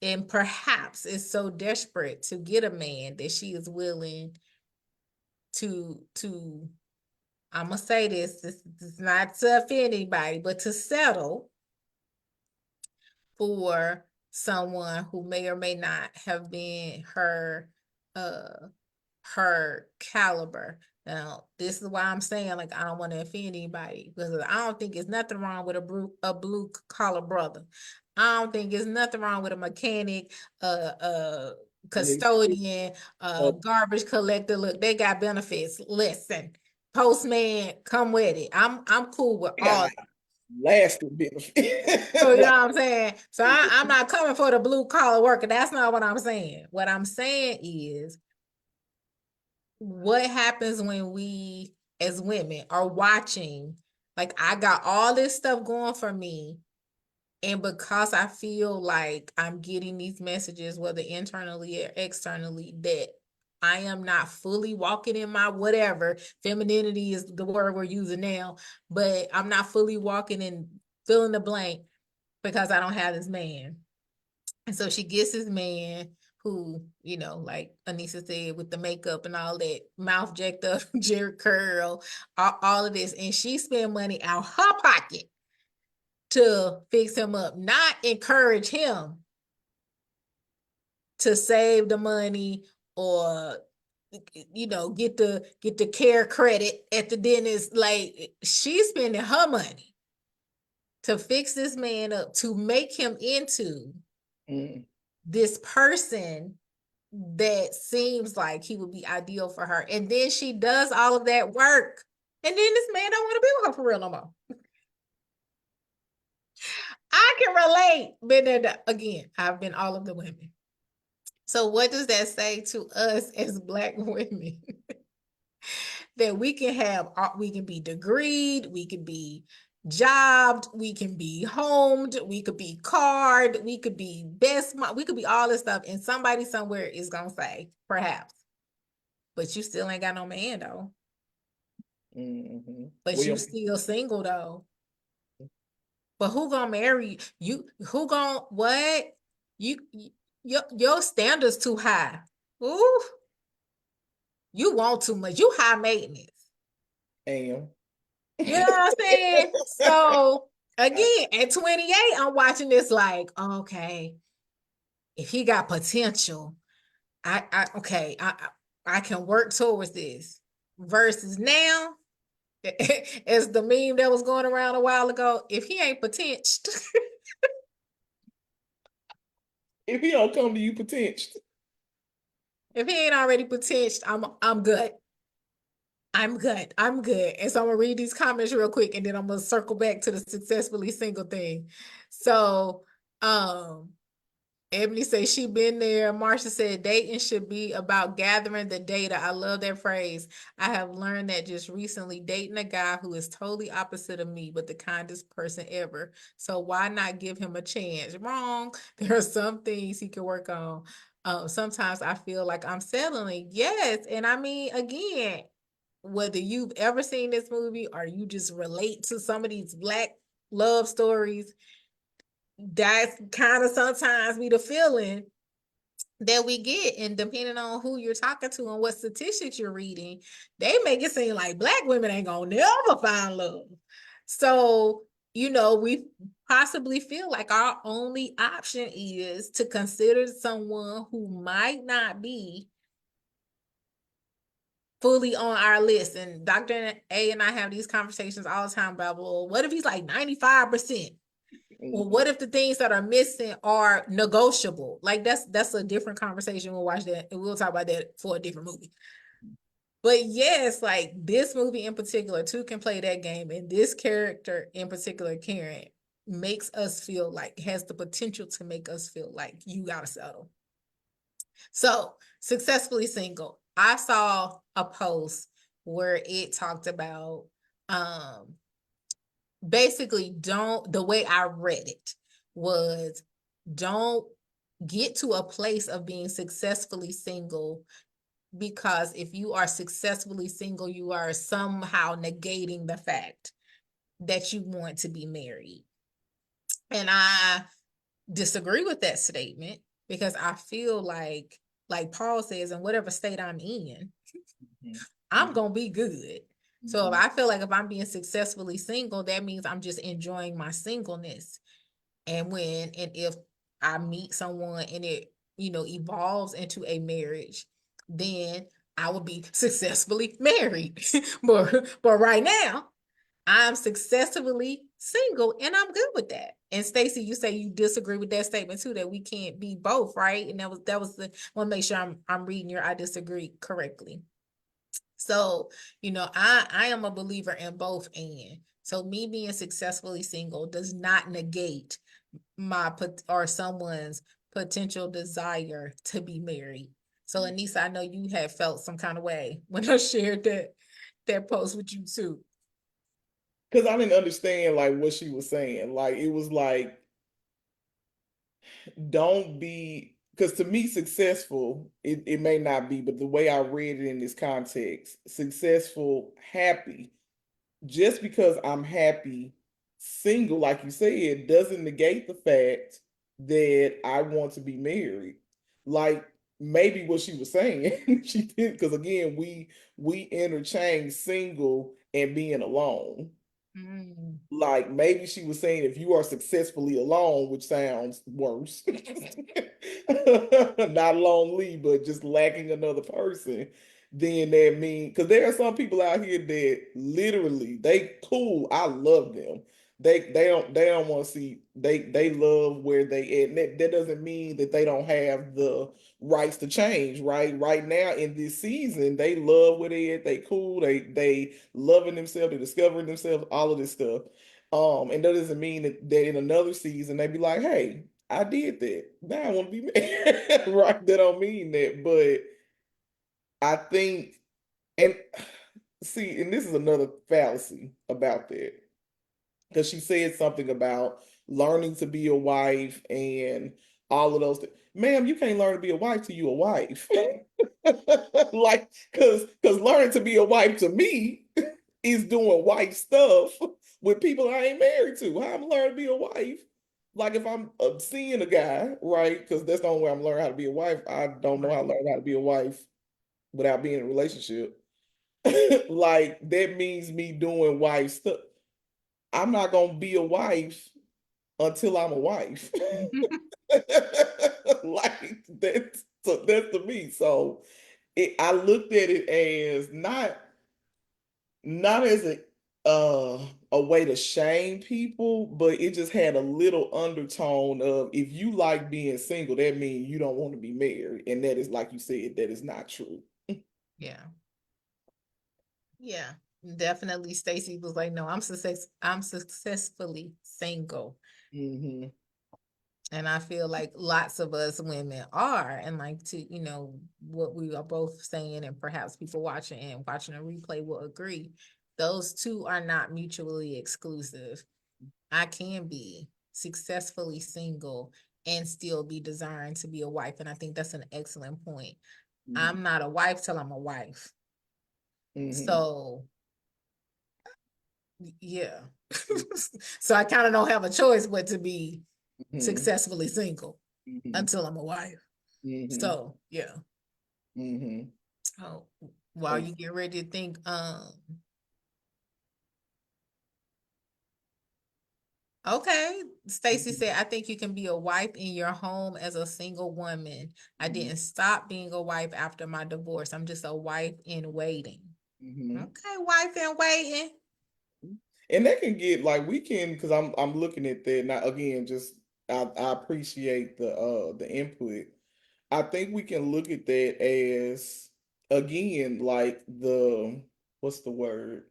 And perhaps is so desperate to get a man that she is willing to I'm gonna say this is not to offend anybody, but to settle for someone who may or may not have been uh her caliber. Now, this is why I'm saying like I don't want to offend anybody because I don't think it's nothing wrong with a blue collar brother. I don't think it's nothing wrong with a mechanic, custodian, garbage collector. Look, they got benefits. Listen, postman, come with it. I'm cool with all. God, lasting benefit. So you know Like, what I'm saying? So I'm not coming for the blue collar worker. That's not what I'm saying. What I'm saying is what happens when we as women are watching, like I got all this stuff going for me. And because I feel like I'm getting these messages, whether internally or externally, that I am not fully walking in my whatever. Femininity is the word we're using now, but I'm not fully walking in fill in the blank because I don't have this man. And so she gets this man who, you know, like Anissa said, with the makeup and all that, mouth jacked up, Jerry curl, all of this. And she spent money out her pocket to fix him up, not encourage him to save the money or you know get the care credit at the dentist. Like she's spending her money to fix this man up to make him into this person that seems like he would be ideal for her. And then she does all of that work. And then this man don't want to be with her for real no more. I can relate. Been there again. I've been all of the women. So what does that say to us as Black women? That we can have, we can be degreed, we can be jobbed, we can be homed, we could be card, we could be best, we could be all this stuff. And somebody somewhere is going to say, perhaps, but you still ain't got no man though. mm-hmm. But you still single though. But who gonna marry you? Who gonna what? You your standards too high. Ooh, you want too much. You high maintenance. Am. You know what I'm saying? So again, at 28, I'm watching this like, okay, if he got potential, I can work towards this. Versus now, as the meme that was going around a while ago, if he ain't potential, If he don't come to you potential. if he ain't already potential, I'm good. I'm good. I'm good. And so I'm gonna read these comments real quick and then I'm gonna circle back to the successfully single thing. So Ebony says she been there. Marsha said dating should be about gathering the data. I love that phrase. I have learned that just recently, dating a guy who is totally opposite of me, but the kindest person ever. So why not give him a chance? Wrong. There are some things he can work on. Sometimes I feel like I'm settling. Yes. And I mean, again, whether you've ever seen this movie or you just relate to some of these Black love stories, that's kind of sometimes be the feeling that we get, and depending on who you're talking to and what statistics you're reading, they make it seem like Black women ain't gonna never find love. So, we possibly feel like our only option is to consider someone who might not be fully on our list. And Dr. A and I have these conversations all the time about, well, what if he's like 95%? Well, Mm-hmm. what if the things that are missing are negotiable? Like that's a different conversation. We'll watch that and we'll talk about that for a different movie. But yes, like this movie in particular, two can play that game, and this character in particular, Karen, makes us feel like has the potential to make us feel like you gotta settle. So successfully single. I saw a post where it talked about basically don't the way I read it was don't get to a place of being successfully single, because if you are successfully single, you are somehow negating the fact that you want to be married. And I disagree with that statement, because I feel like Paul says, in whatever state I'm in, I'm gonna be good. So if Mm-hmm. I feel like if I'm being successfully single, that means I'm just enjoying my singleness. And if I meet someone and it, evolves into a marriage, then I will be successfully married. but right now, I'm successfully single and I'm good with that. And Stacey, you say you disagree with that statement too, that we can't be both, right? And that was the want to make sure I'm reading your I disagree correctly. So, I am a believer in both and. So me being successfully single does not negate or someone's potential desire to be married. So Anissa, I know you have felt some kind of way when I shared that post with you too. Because I didn't understand like what she was saying. Like it was like, don't be, because to me, successful, it may not be, but the way I read it in this context, successful, happy, just because I'm happy, single, like you said, doesn't negate the fact that I want to be married. Like maybe what she was saying, she did, because again, we interchange single and being alone. Mm. Like maybe she was saying if you are successfully alone, which sounds worse, not lonely, but just lacking another person, then that means, because there are some people out here that literally they cool. I love them. They don't want to see, they love where they at. And that doesn't mean that they don't have the rights to change. Right now in this season, they love where they at. They cool. They loving themselves. They discovering themselves. All of this stuff. And that doesn't mean that in another season they be like, hey, I did that. Now I want to be married. Right? That don't mean that. But I think, and see, and this is another fallacy about that. Because she said something about learning to be a wife and all of those things. Ma'am, you can't learn to be a wife till you a wife. Like, because learning to be a wife to me is doing wife stuff with people I ain't married to. How I'm learning to be a wife? Like if I'm seeing a guy, right? Because that's the only way I'm learning how to be a wife. I don't know how to Right. learn how to be a wife without being in a relationship. Like that means me doing wife stuff. I'm not gonna be a wife until I'm a wife. Like that's to me. So I looked at it as not as a way to shame people, but it just had a little undertone of if you like being single, that means you don't want to be married. And that is like you said, that is not true. Yeah. Yeah. Definitely Stacey was like, no, I'm successfully single. Hmm. And I feel like lots of us women are, and like what we are both saying, and perhaps people watching a replay will agree. Those two are not mutually exclusive. I can be successfully single and still be desiring to be a wife. And I think that's an excellent point. Hmm. I'm not a wife till I'm a wife. Hmm. So yeah. So I kind of don't have a choice but to be Hmm. successfully single Hmm. until I'm a wife. Mm-hmm. So yeah. Mm-hmm. Oh, while And you get ready to think, okay. Stacy mhm, said, I think you can be a wife in your home as a single woman. I mhm, didn't stop being a wife after my divorce. I'm just a wife in waiting. mhm. Okay, wife in waiting. And that can get like we can because I'm looking at that now again. Just I appreciate the input. I think we can look at that as again like the what's the word?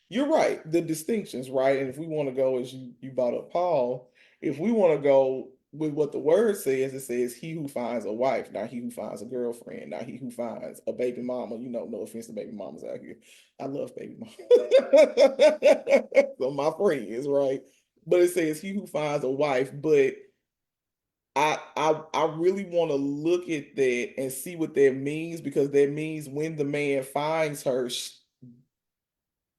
You're right, the distinctions, right? And if we want to go as you brought up Paul, if we want to go with what the word says, it says he who finds a wife, not he who finds a girlfriend, not he who finds a baby mama. You know, no offense to baby mamas out here. I love baby mama. So my friends, right? But it says he who finds a wife, but I really want to look at that and see what that means because that means when the man finds her,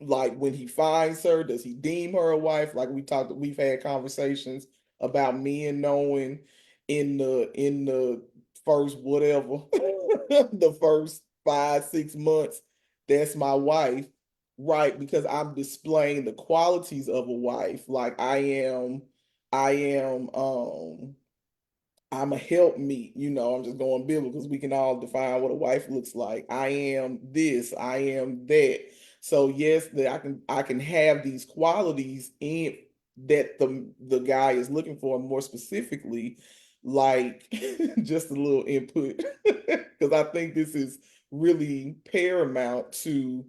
like when he finds her, does he deem her a wife? Like we've had conversations about men knowing in the first whatever, the first 5 6 months, that's my wife, right? Because I'm displaying the qualities of a wife. Like I am I'm a help me, I'm just going biblical because we can all define what a wife looks like. I am this, I am that. So yes, that I can have these qualities in that the guy is looking for more specifically, like just a little input. Because I think this is really paramount to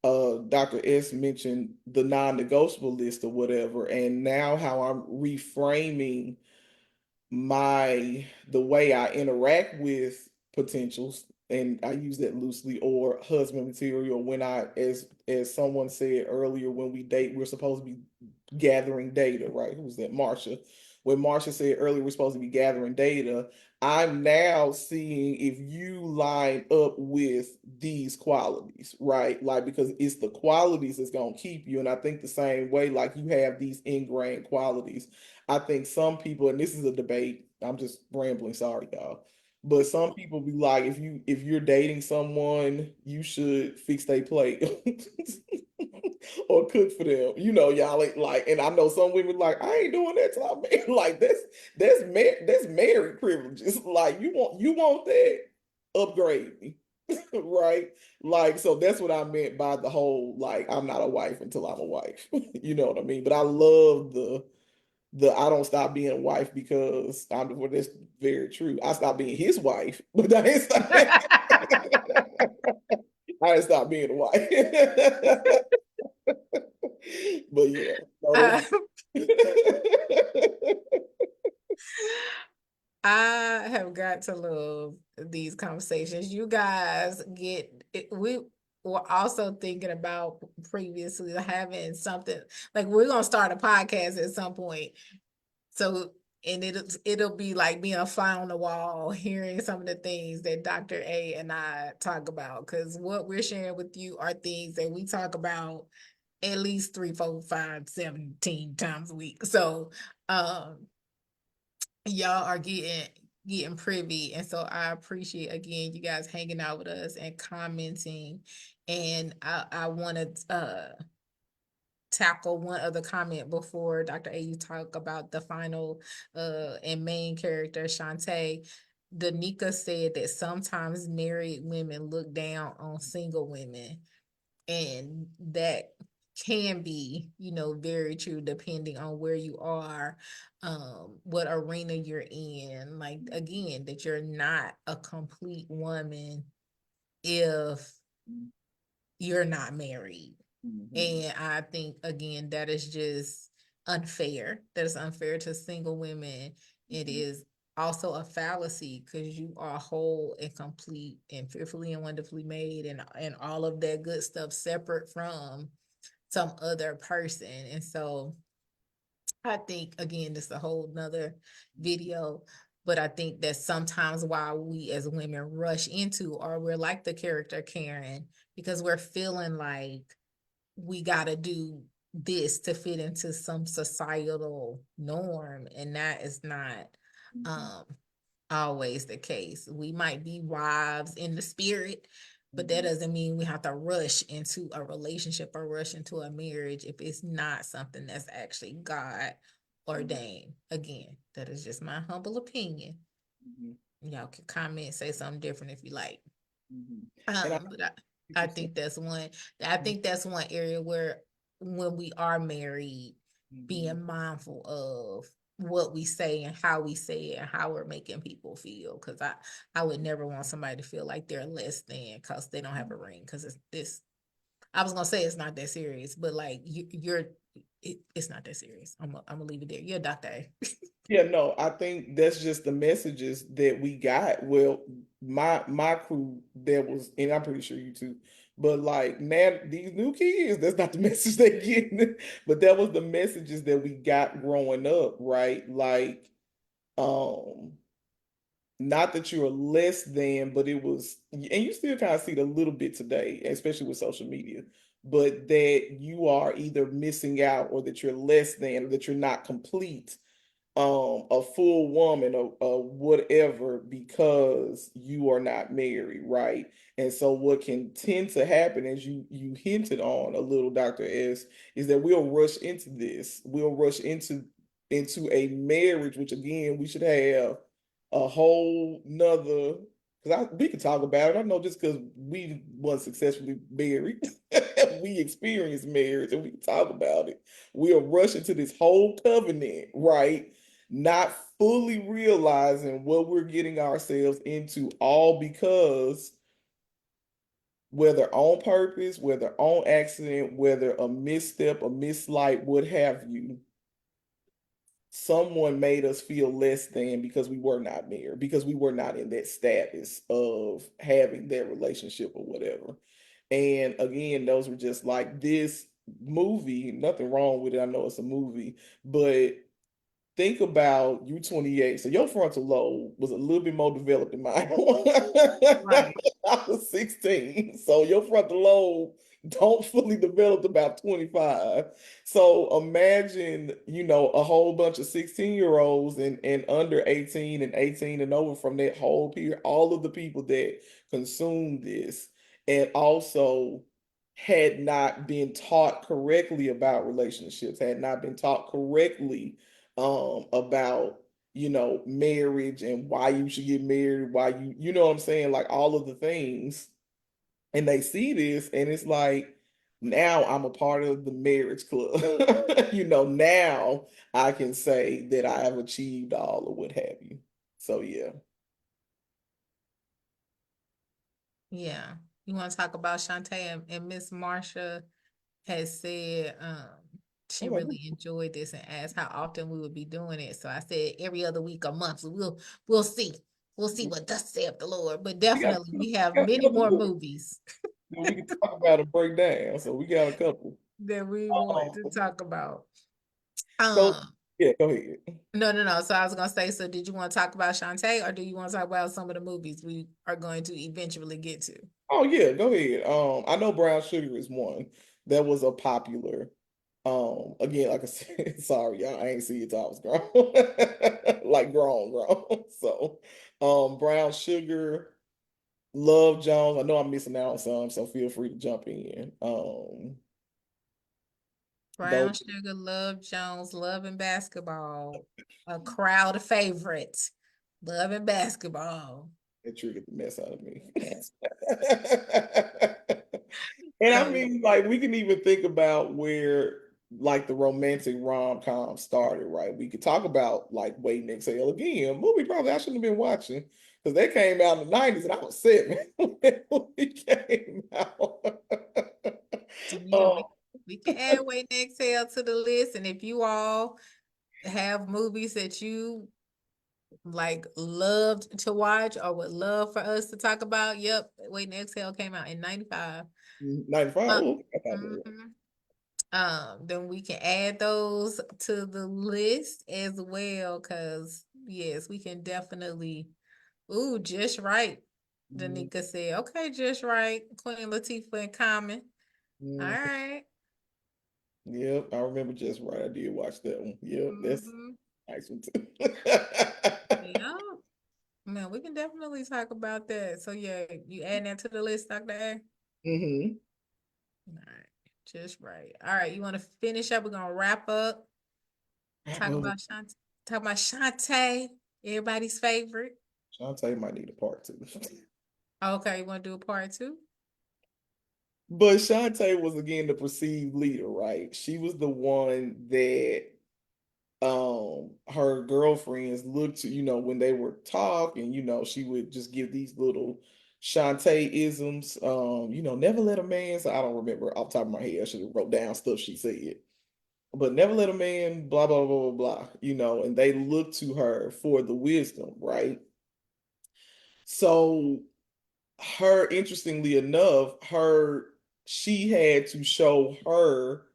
Dr. S mentioned the non-negotiable list or whatever, and now how I'm reframing the way I interact with potentials, and I use that loosely, or husband material when I as someone said earlier, when we date, we're supposed to be gathering data, right? Who was that? Marsha. When Marsha said earlier we're supposed to be gathering data, I'm now seeing if you line up with these qualities, right? Like because it's the qualities that's gonna keep you. And I think the same way, like you have these ingrained qualities. I think some people, and this is a debate, I'm just rambling, sorry, y'all. But some people be like, if you're dating someone, you should fix their plate or cook for them. Y'all ain't like, and I know some women like, I ain't doing that till I'm married. Like that's married privileges. Like you want that, upgrade me. Right? Like, so that's what I meant by the whole like I'm not a wife until I'm a wife. You know what I mean? But I love the I don't stop being a wife because well, that's very true. I stopped being his wife, but I didn't stop being a wife. But yeah, so Uh, I have got to love these conversations. You guys we were also thinking about previously having something like we're gonna start a podcast at some point. So and it'll be like being a fly on the wall, hearing some of the things that Dr. A and I talk about. Because what we're sharing with you are things that we talk about at least 3, 4, 5, 17 times a week. So um y'all are getting privy, and so I appreciate again you guys hanging out with us and commenting. And I want to tackle one other comment before Dr. A, you talk about the final and main character, Shantae. Danica said that sometimes married women look down on single women, and that can be, very true depending on where you are, what arena you're in. Like again, that you're not a complete woman if you're not married. mhm, And I think again that is just unfair. That is unfair to single women. It mhm, is also a fallacy because you are whole and complete and fearfully and wonderfully made, and all of that good stuff separate from some other person. And so I think again this is a whole nother video, but I think that sometimes why we as women rush into, or we're like the character Karen, because we're feeling like we got to do this to fit into some societal norm, and that is not mhm, um always the case. We might be wives in the spirit, but that Mhm. doesn't mean we have to rush into a relationship or rush into a marriage if it's not something that's actually God ordained. Again, that is just my humble opinion. Mhm. Y'all can comment, say something different if you like. Mhm. And I But what I you said. think that's one. I think that's one area where when we are married, Mhm. being mindful of what we say and how we say it and how we're making people feel. Because I would never want somebody to feel like they're less than because they don't have a ring. Because it's this. I was gonna say it's not that serious, but like it's not that serious. I'm gonna leave it there. You're a doctor. Yeah, no, I think that's just the messages that we got. Well, my crew that was, and I'm pretty sure you too, but like now these new kids, that's not the message they getting. But that was the messages that we got growing up, right? Like, um, not that you're less than, but it was, and you still kind of see it a little bit today, especially with social media, but that you are either missing out or that you're less than, or that you're not complete, a full woman or whatever, because you are not married, right? And so what can tend to happen, as you hinted on a little, Dr. S, is that we'll rush into this. We'll rush into a marriage, which again we should have a whole nother, because we can talk about it. I know, just because we weren't successfully married, we experienced marriage and we can talk about it. We'll rush into this whole covenant, right? Not fully realizing what we're getting ourselves into, all because, whether on purpose, whether on accident, whether a misstep, a mislight, what have you, someone made us feel less than because we were not married, because we were not in that status of having that relationship or whatever. And again, those were just like this movie, nothing wrong with it. I know it's a movie, but think about you 28. So your frontal lobe was a little bit more developed than mine. Right. I was 16. So your frontal lobe don't fully developed about 25. So imagine, a whole bunch of 16-year-olds and under 18 and 18 and over from that whole period, all of the people that consumed this and also had not been taught correctly about relationships, had not been taught correctly about marriage and why you should get married, why you know what I'm saying, like all of the things. And they see this and it's like, now I'm a part of the marriage club. Now I can say that I have achieved all of what have you. So yeah. Yeah. You want to talk about Shantae and Miss Marsha has said she Okay. really enjoyed this and asked how often we would be doing it. So I said every other week, a month. So we'll see. We'll see what thus saith the Lord. But We got, definitely we have we got a many couple more more movies that we can talk about and break down. So we got a couple. that we want to Um, talk about. so Um yeah, go ahead. no. So I was gonna say, so did you want to talk about Shantae or do you want to talk about some of the movies we are going to eventually get to? Oh yeah, go ahead. I know Brown Sugar is one that was a popular. Again, like I said, sorry, y'all, I ain't see it till I was grown, like grown. So, Brown Sugar, Love Jones. I know I'm missing out on some, so feel free to jump in. Those Brown Sugar, Love Jones, Love and Basketball, a crowd favorite. Love and Basketball. that triggered the mess out of me. And I Um, mean, like, we can even think about where, like, the romantic rom-com started, right? We could talk about, like, Wait and Exhale again, a movie probably I shouldn't have been watching because they came out in the 90s and I was 7 when it came out. yeah, Oh, we can add Wait and Exhale to the list. And if you all have movies that you like loved to watch or would love for us to talk about, yep, Wait and Exhale came out in 95. 95. Uh, Oh, I thought that mhm. Then we can add those to the list as well, because yes, we can definitely. Ooh, just right. was. Danica said, okay, just right. Queen Latifah and Common. All Mhm. right. Yep, I remember just right. I did watch that one. Yep, that's Mm-hmm. nice one too. Yeah. Man, we can definitely talk about that. So yeah, you adding that to the list, Dr. A? Mm-hmm. All right, just right. All right, you want to finish up? We're gonna wrap up. Talk Well, about Shantae. Talk about Shantae, everybody's favorite. Shantae might need a part two. Okay, you want to do a part two? But Shantae was again the perceived leader, right? She was the one that her girlfriends looked to, when they were talking, she would just give these little Shantae isms, never let a man, so I don't remember off the top of my head. I should have wrote down stuff she said. But never let a man, blah, blah, blah, blah, blah, and they look to her for the wisdom, right? So her, interestingly enough, she had to show her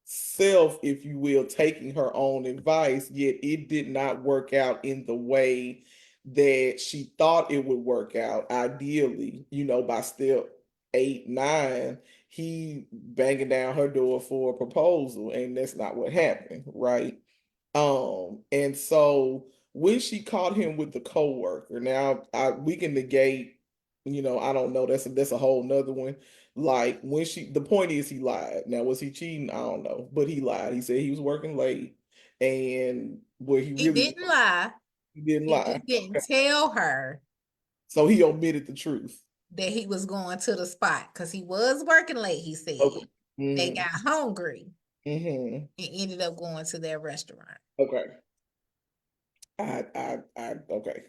self, if you will, taking her own advice, yet it did not work out in the way that she thought it would work out. Ideally, by step 8, 9, he banging down her door for a proposal, and that's not what happened, right? And so when she caught him with the coworker, now we can negate, I don't know, that's a whole nother one. Like the point is he lied. Now, was he cheating? I don't know, but he lied. He said he was working late, and where he He really didn't was, lie. he didn't He lie. just didn't Okay. tell her So he omitted the truth. that he was going to the spot because he was working late, he Okay. said. They Mm-hmm. got hungry Mm-hmm. and ended up going to their restaurant. Okay. Okay.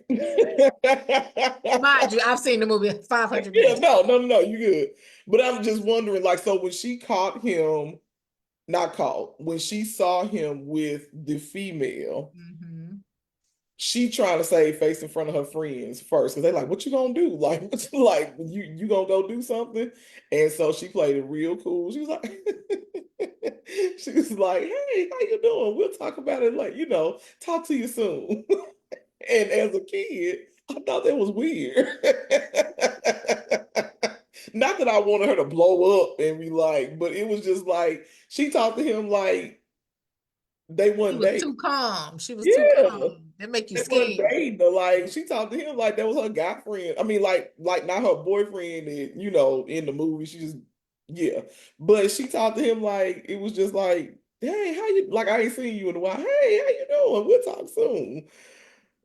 Mind you, I've seen the movie 500 Yeah, million. no, you good. But I'm just wondering, like, so when she caught him, not caught, when she saw him with the female, Mhm. she trying to save face in front of her friends first, because they like, what you gonna do? Like, like you gonna go do something? And so she played it real cool. She was like, she was like, hey, how you doing? We'll talk about it, like, talk to you soon. And as a kid, I thought that was weird. Not that I wanted her to blow up and be like, but it was just like she talked to him like they She wasn't was dating. too calm. She was too Yeah, calm. That make you they wasn't scared. dating. But like she talked to him like that was her guy friend. I mean, like not her boyfriend. And in the movie, she just yeah. But she talked to him like it was just like, hey, how you? Like I ain't seen you in a while. Hey, how you doing? We'll talk soon.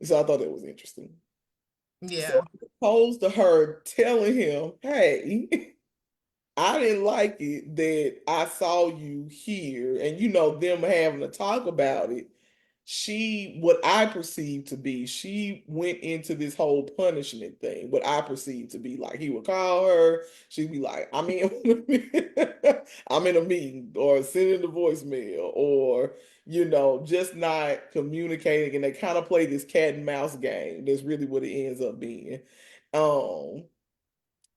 So I thought that was interesting. So Yeah. as opposed to her telling him, hey, I didn't like it that I saw you here and them having to talk about it. What I perceived to be, she went into this whole punishment thing. What I perceived to be like, he would call her, she'd be like, I'm in, I'm in a meeting, or sending the voicemail, or just not communicating. And they kind of play this cat and mouse game. That's really what it ends up being. Um,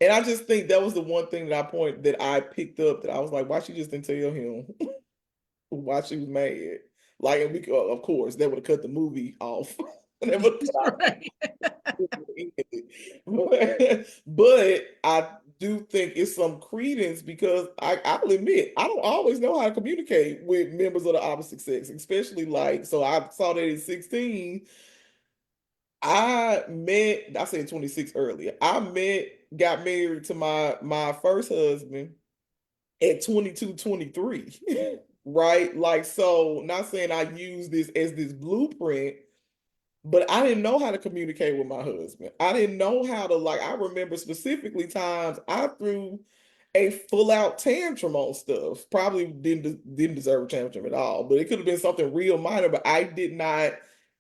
and I just think that was the one thing that I picked up, that I was like, why she just didn't tell him why she was mad? Like, and of course, that would have cut the movie off. That would cut out Right. but I do think it's some credence, because I'll admit I don't always know how to communicate with members of the opposite sex, especially like, so I saw that at 16. I said 26 earlier. Got married to my first husband at 22, 23. Right? Like, so not saying I use this as this blueprint, but I didn't know how to communicate with my husband. I didn't know how to, like, I remember specifically times I threw a full out tantrum on stuff. Probably didn't deserve a tantrum at all, but it could have been something real minor. But I did not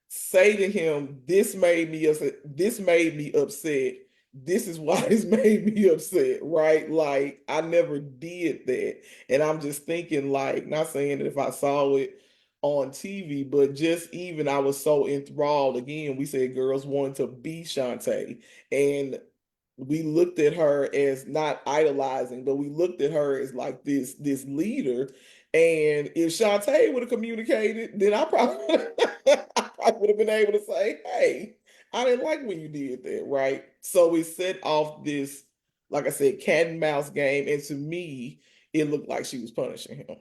say to him, "This made me upset. This made me upset. This is why this made me upset." Right? Like I never did that, and I'm just thinking, like, not saying that if I saw it on TV, but just even I was so enthralled. Again, we said girls wanted to be Shantae, and we looked at her as not idolizing, but we looked at her as like this leader. And if Shantae would have communicated, then I probably I probably would have been able to say, "Hey, I didn't like when you did that," right? So we set off this, like I said, cat and mouse game, and to me, it looked like she was punishing him.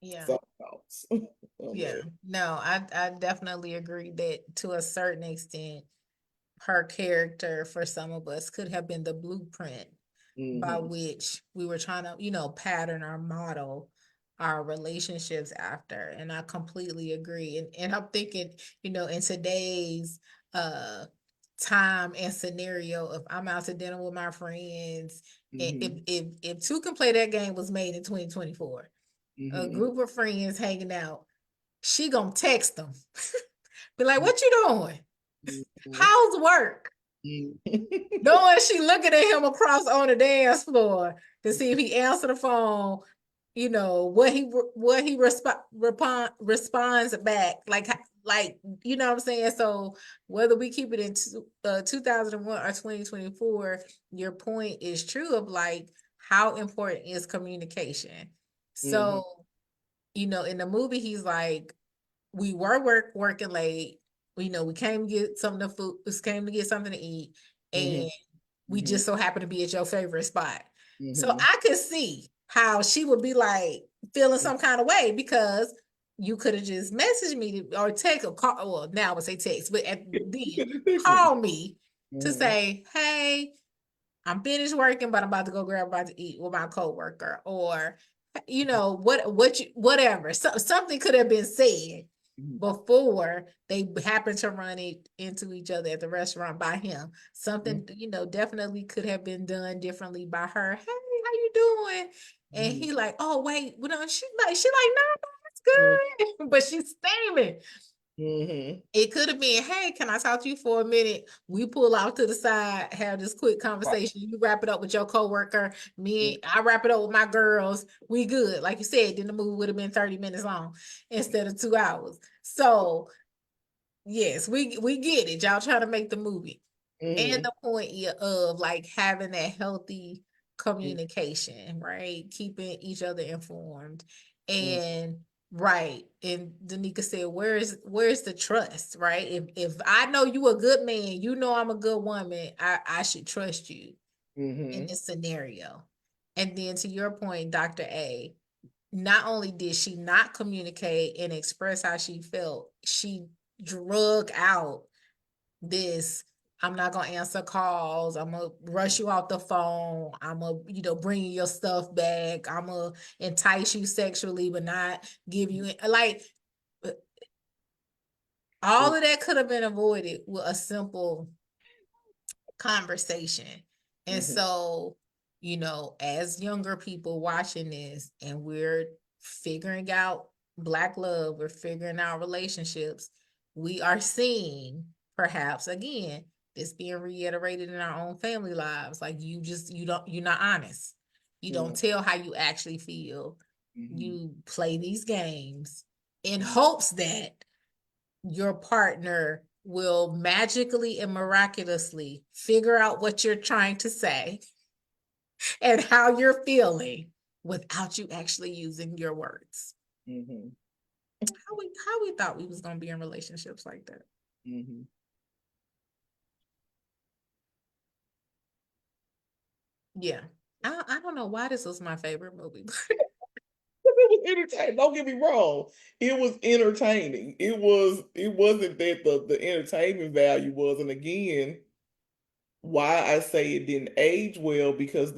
Yeah. So thoughts on Yeah. that. No, I definitely agree that to a certain extent, her character for some of us could have been the blueprint by Mm-hmm. which we were trying to, pattern our model, our relationships after. And I completely agree. And I'm thinking, in today's uh time and scenario, if I'm out to dinner with my friends, and Mm-hmm. if Two Can Play That Game was made in 2024, a Mm-hmm. group of friends hanging out, she gonna text them. Be like, what you doing? Mm-hmm. How's work? Knowing she looking at him across on the dance floor to see if he answer the phone, what he responds back, like what I'm saying. So whether we keep it in 2001 or 2024, your point is true of like how important is communication. Mm-hmm. So in the movie, he's like, we were working late. We came to get something to food. Came to get something to eat, Mm-hmm. and we Mm-hmm. just so happened to be at your favorite spot. So Mm-hmm. I could see how she would be like feeling some kind of way because you could have just messaged me or text or call. Well, now I would say text, but at then call me to Mm-hmm. say, "Hey, I'm finished working, but I'm about to go grab about to eat with my coworker," or whatever. Something could have been said before they happened to run it into each other at the restaurant by him. Something definitely could have been done differently by her. Hey, how you doing? And Mm-hmm. he like, oh wait, she like, no, that's good, but she's steaming. Mm-hmm. It could have been, hey, can I talk to you for a minute? We pull out to the side, have this quick Right. conversation. You wrap it up with your coworker. I wrap it up with my girls. We good. Like you said, then the movie would have been 30 minutes long instead of 2 hours. So yes, we get it. Y'all trying to make the movie. And Mm-hmm. the point of like having that healthy communication, right? Keeping each other informed. Mm-hmm. And right. And Danica said, where's the trust, right? If I know you a good man, I'm a good woman, I should trust you in Mm-hmm. this scenario. And then to your point, Dr. A, not only did she not communicate and express how she felt, she drug out this, I'm not gonna answer calls, I'm gonna rush you off the phone, I'm gonna bring you your stuff back, I'm gonna entice you sexually but not give you like all of that could have been avoided with a simple conversation. And Mm-hmm. so, as younger people watching this and we're figuring out Black love, we're figuring out relationships, we are seeing perhaps again this being reiterated in our own family lives. Like you're not honest. You don't tell how you actually feel. Mm-hmm. You play these games in hopes that your partner will magically and miraculously figure out what you're trying to say and how you're feeling without you actually using your words. Mm-hmm. How we thought we was gonna be in relationships like that. Mm-hmm. Yeah. I don't know why this was my favorite movie. It was entertaining. Don't get me wrong. It was entertaining. It wasn't that the entertainment value was, and again, why I say it didn't age well because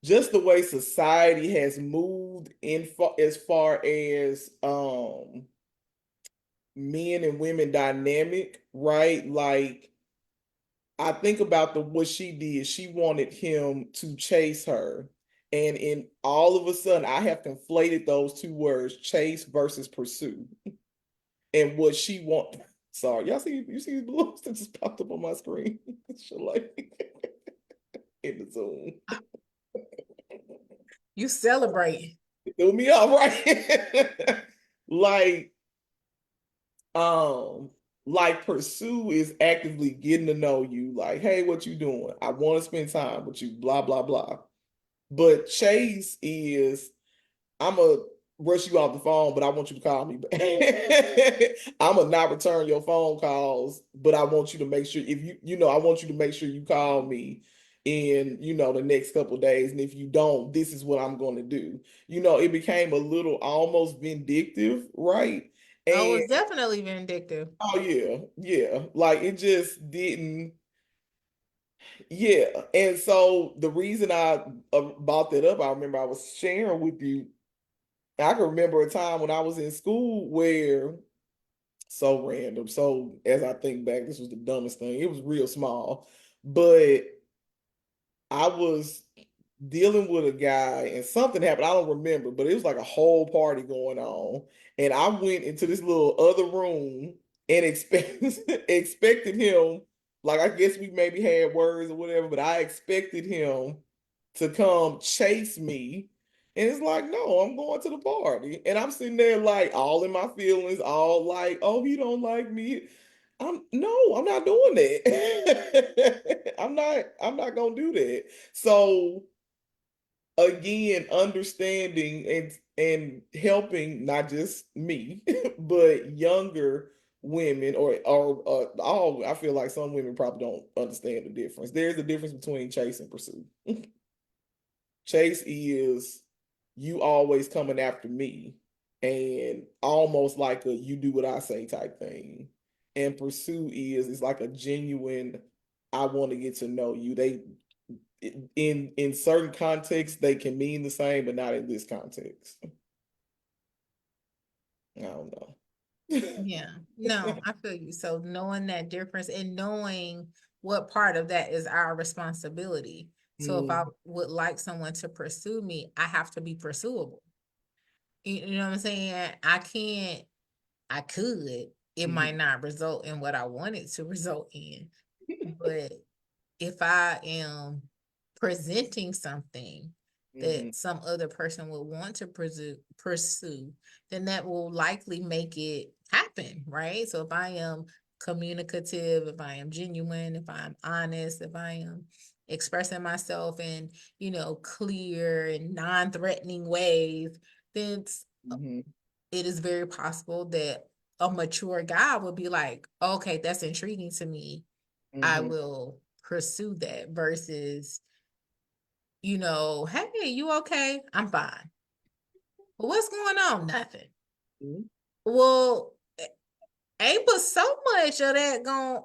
just the way society has moved as far as men and women dynamic, right? Like I think about the what she did. She wanted him to chase her. And in all of a sudden, I have conflated those two words, chase versus pursue. And what she want. Sorry, y'all see you see these balloons that just popped up on my screen. Sha-Lai in the Zoom. You celebrating. It threw me off, right? like, um, like pursue is actively getting to know you, like, hey, what you doing? I want to spend time with you, blah, blah, blah. But chase is I'm gonna rush you off the phone, but I want you to call me back. I'm gonna not return your phone calls, but I want you to make sure if I want you to make sure you call me in, the next couple of days. And if you don't, this is what I'm going to do. It became a little almost vindictive, right? Oh, And it's definitely vindictive. oh yeah, yeah. Like it just didn't, yeah. And so the reason I brought that up, I remember I was sharing with you. I can remember a time when I was in school where, so random. So as I think back, this was the dumbest thing. It was real small, but I was dealing with a guy and something happened. I don't remember, but it was like a whole party going on. And I went into this little other room and expected him, like I guess we maybe had words or whatever, but I expected him to come chase me. And it's like, no, I'm going to the party. And I'm sitting there like all in my feelings, all like, oh, he don't like me. I'm not doing that. I'm not gonna do that. So again, understanding and helping not just me, but younger women or all. I feel like some women probably don't understand the difference. There's a difference between chase and pursue. Chase is you always coming after me and almost like a you do what I say type thing. And pursue is it's like a genuine I want to get to know you. They in certain contexts they can mean the same, but not in this context. I don't know. Yeah. No, I feel you. So knowing that difference and knowing what part of that is our responsibility. So if I Mm, would like someone to pursue me, I have to be pursuable. You know what I'm saying? I could, it might mhm, not result in what I want it to result in. But if I am presenting something that mhm, some other person would want to pursue, then that will likely make it happen, right? So if I am communicative, if I am genuine, if I'm honest, if I am expressing myself in, clear and non-threatening ways, then mhm, it is very possible that a mature guy will be like, okay, that's intriguing to me. I mhm, will pursue that versus, hey, you okay? I'm fine. Well, what's going on? Nothing. mhm. Well, ain't but so much of that going,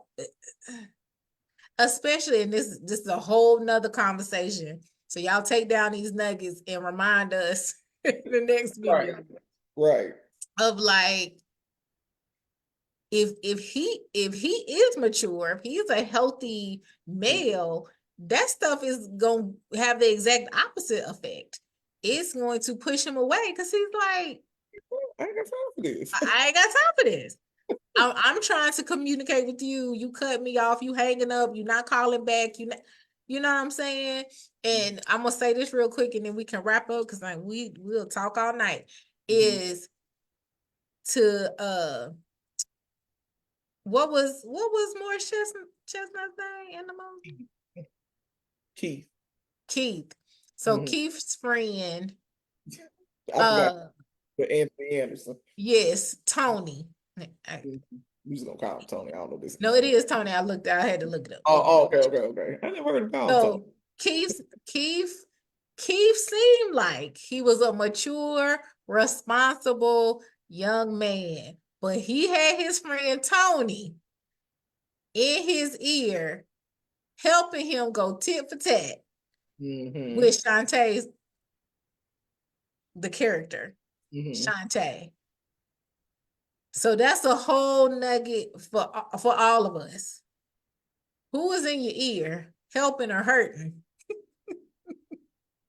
especially in this is a whole nother conversation. So y'all take down these nuggets and remind us in the next Right, video right. of like if he is mature, if he's a healthy male, that stuff is going to have the exact opposite effect. It's going to push him away because he's like, I ain't got time for this. I ain't got time for this. I'm trying to communicate with you. You cut me off. You hanging up. You not calling back. You know what I'm saying? And I'm gonna say this real quick, and then we can wrap up because like we'll talk all night. Mhm. Is to what was more Chestnut's name in the movie? Keith. Keith. So Mhm. Keith's friend, I forgot, uh, but Anthony Anderson. yes, Tony. Mhm. We just gonna call him Tony. I don't know this No, it name. is Tony. I had to look it up. Oh, okay, okay, okay. I never heard him call him Tony. So Keith Keith seemed like he was a mature, responsible young man, but he had his friend Tony in his ear, helping him go tit for tat Mm-hmm. with Shantae's the character, Mm-hmm. Shantae. So that's a whole nugget for all of us. Who is in your ear, helping or hurting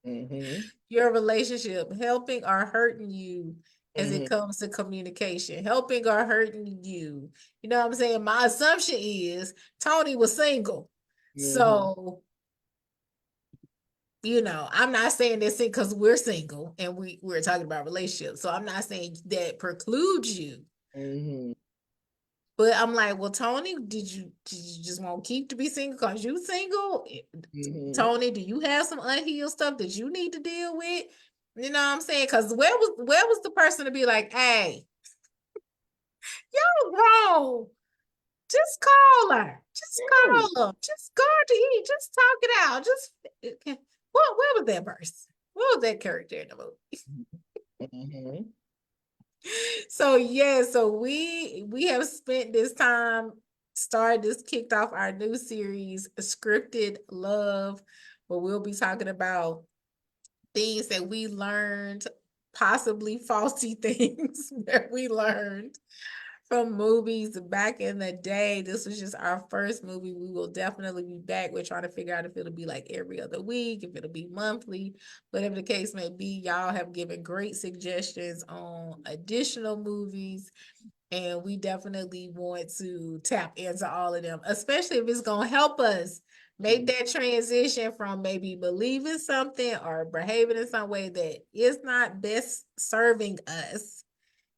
Mm-hmm. your relationship, helping or hurting you as it Mm-hmm. comes to communication, helping or hurting you. You know what I'm saying? My assumption is Tony was single. Mm-hmm. So, I'm not saying this because we're single and we're talking about relationships. So I'm not saying that precludes you. Mm-hmm. But I'm like, well, Tony, did you just want to keep to be single because you single? Mm-hmm. Tony, do you have some unhealed stuff that you need to deal with? You know what I'm saying? Because where was the person to be like, hey, you grown. Just call her. Just Right. call her. Just go out to eat. Just talk it out. Just what was that person? What was that character in the movie? Mm-hmm. So yeah, so we have spent this time started this kicked off our new series, Scripted Love, where we'll be talking about things that we learned, possibly faulty things that we learned from movies back in the day. This was just our first movie. We will definitely be back. We're trying to figure out if it'll be like every other week, if it'll be monthly, whatever the case may be. Y'all have given great suggestions on additional movies, and we definitely want to tap into all of them, especially if it's going to help us make that transition from maybe believing something or behaving in some way that is not best serving us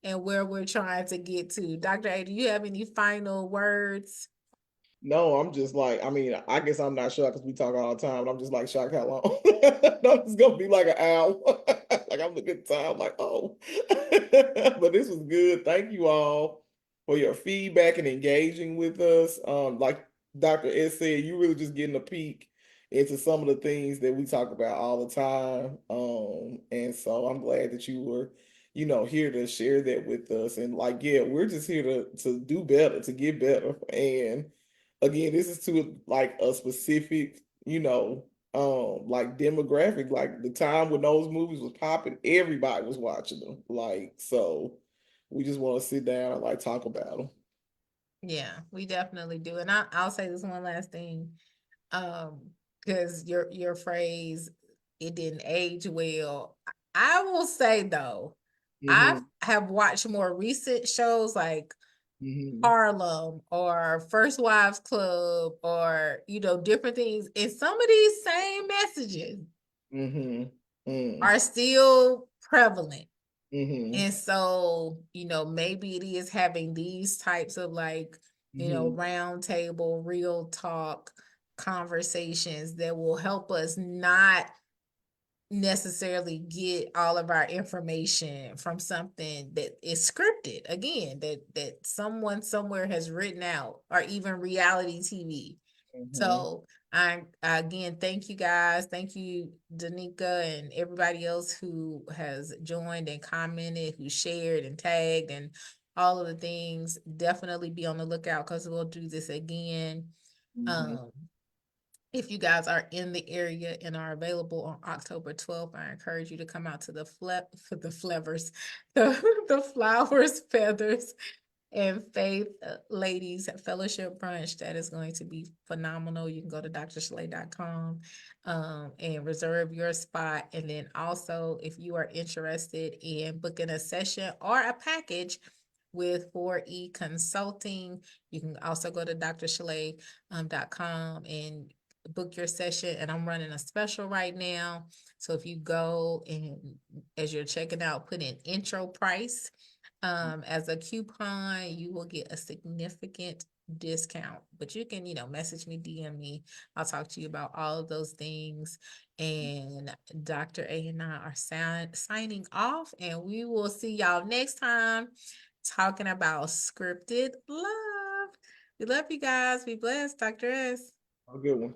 and where we're trying to get to. Dr. A, do you have any final words? No, I'm just like, I mean, I guess I'm not shocked because we talk all the time, but I'm just like shocked how long. No, it's gonna be like an hour. Like I'm looking at the time, like, oh. But this was good. Thank you all for your feedback and engaging with us. Like Dr. S said, you really just getting a peek into some of the things that we talk about all the time. And so I'm glad that you were, here to share that with us. And like, yeah, we're just here to do better, to get better. And again, this is to like a specific, like demographic. Like the time when those movies was popping, everybody was watching them. Like, so we just want to sit down and like talk about them. Yeah, we definitely do. And I'll say this one last thing. Um, because your phrase, it didn't age well. I will say though, I Mm-hmm. have watched more recent shows like Mm-hmm. Harlem or First Wives Club or different things, and some of these same messages Mm-hmm. Mm-hmm. are still prevalent. Mm-hmm. And so, maybe it is having these types of like, Mm-hmm. round table, real talk conversations that will help us not necessarily get all of our information from something that is scripted, again, that someone somewhere has written out, or even reality TV. Mm-hmm. So I again thank you guys, thank you Danica and everybody else who has joined and commented, who shared and tagged and all of the things. Definitely be on the lookout because we'll do this again. Mm-hmm. um if you guys are in the area and are available on October 12th, I encourage you to come out to the for the flevers, the flowers, feathers, and faith ladies fellowship brunch. That is going to be phenomenal. You can go to drshalay.com and reserve your spot. And then also, if you are interested in booking a session or a package with 4E Consulting, you can also go to drshalay.com and book your session. And I'm running a special right now. So if you go and as you're checking out, put in intro price as a coupon, you will get a significant discount. But you can, message me, DM me. I'll talk to you about all of those things. And Dr. A and I are signing off, and we will see y'all next time talking about scripted love. We love you guys. Be blessed, Dr. S. A good one.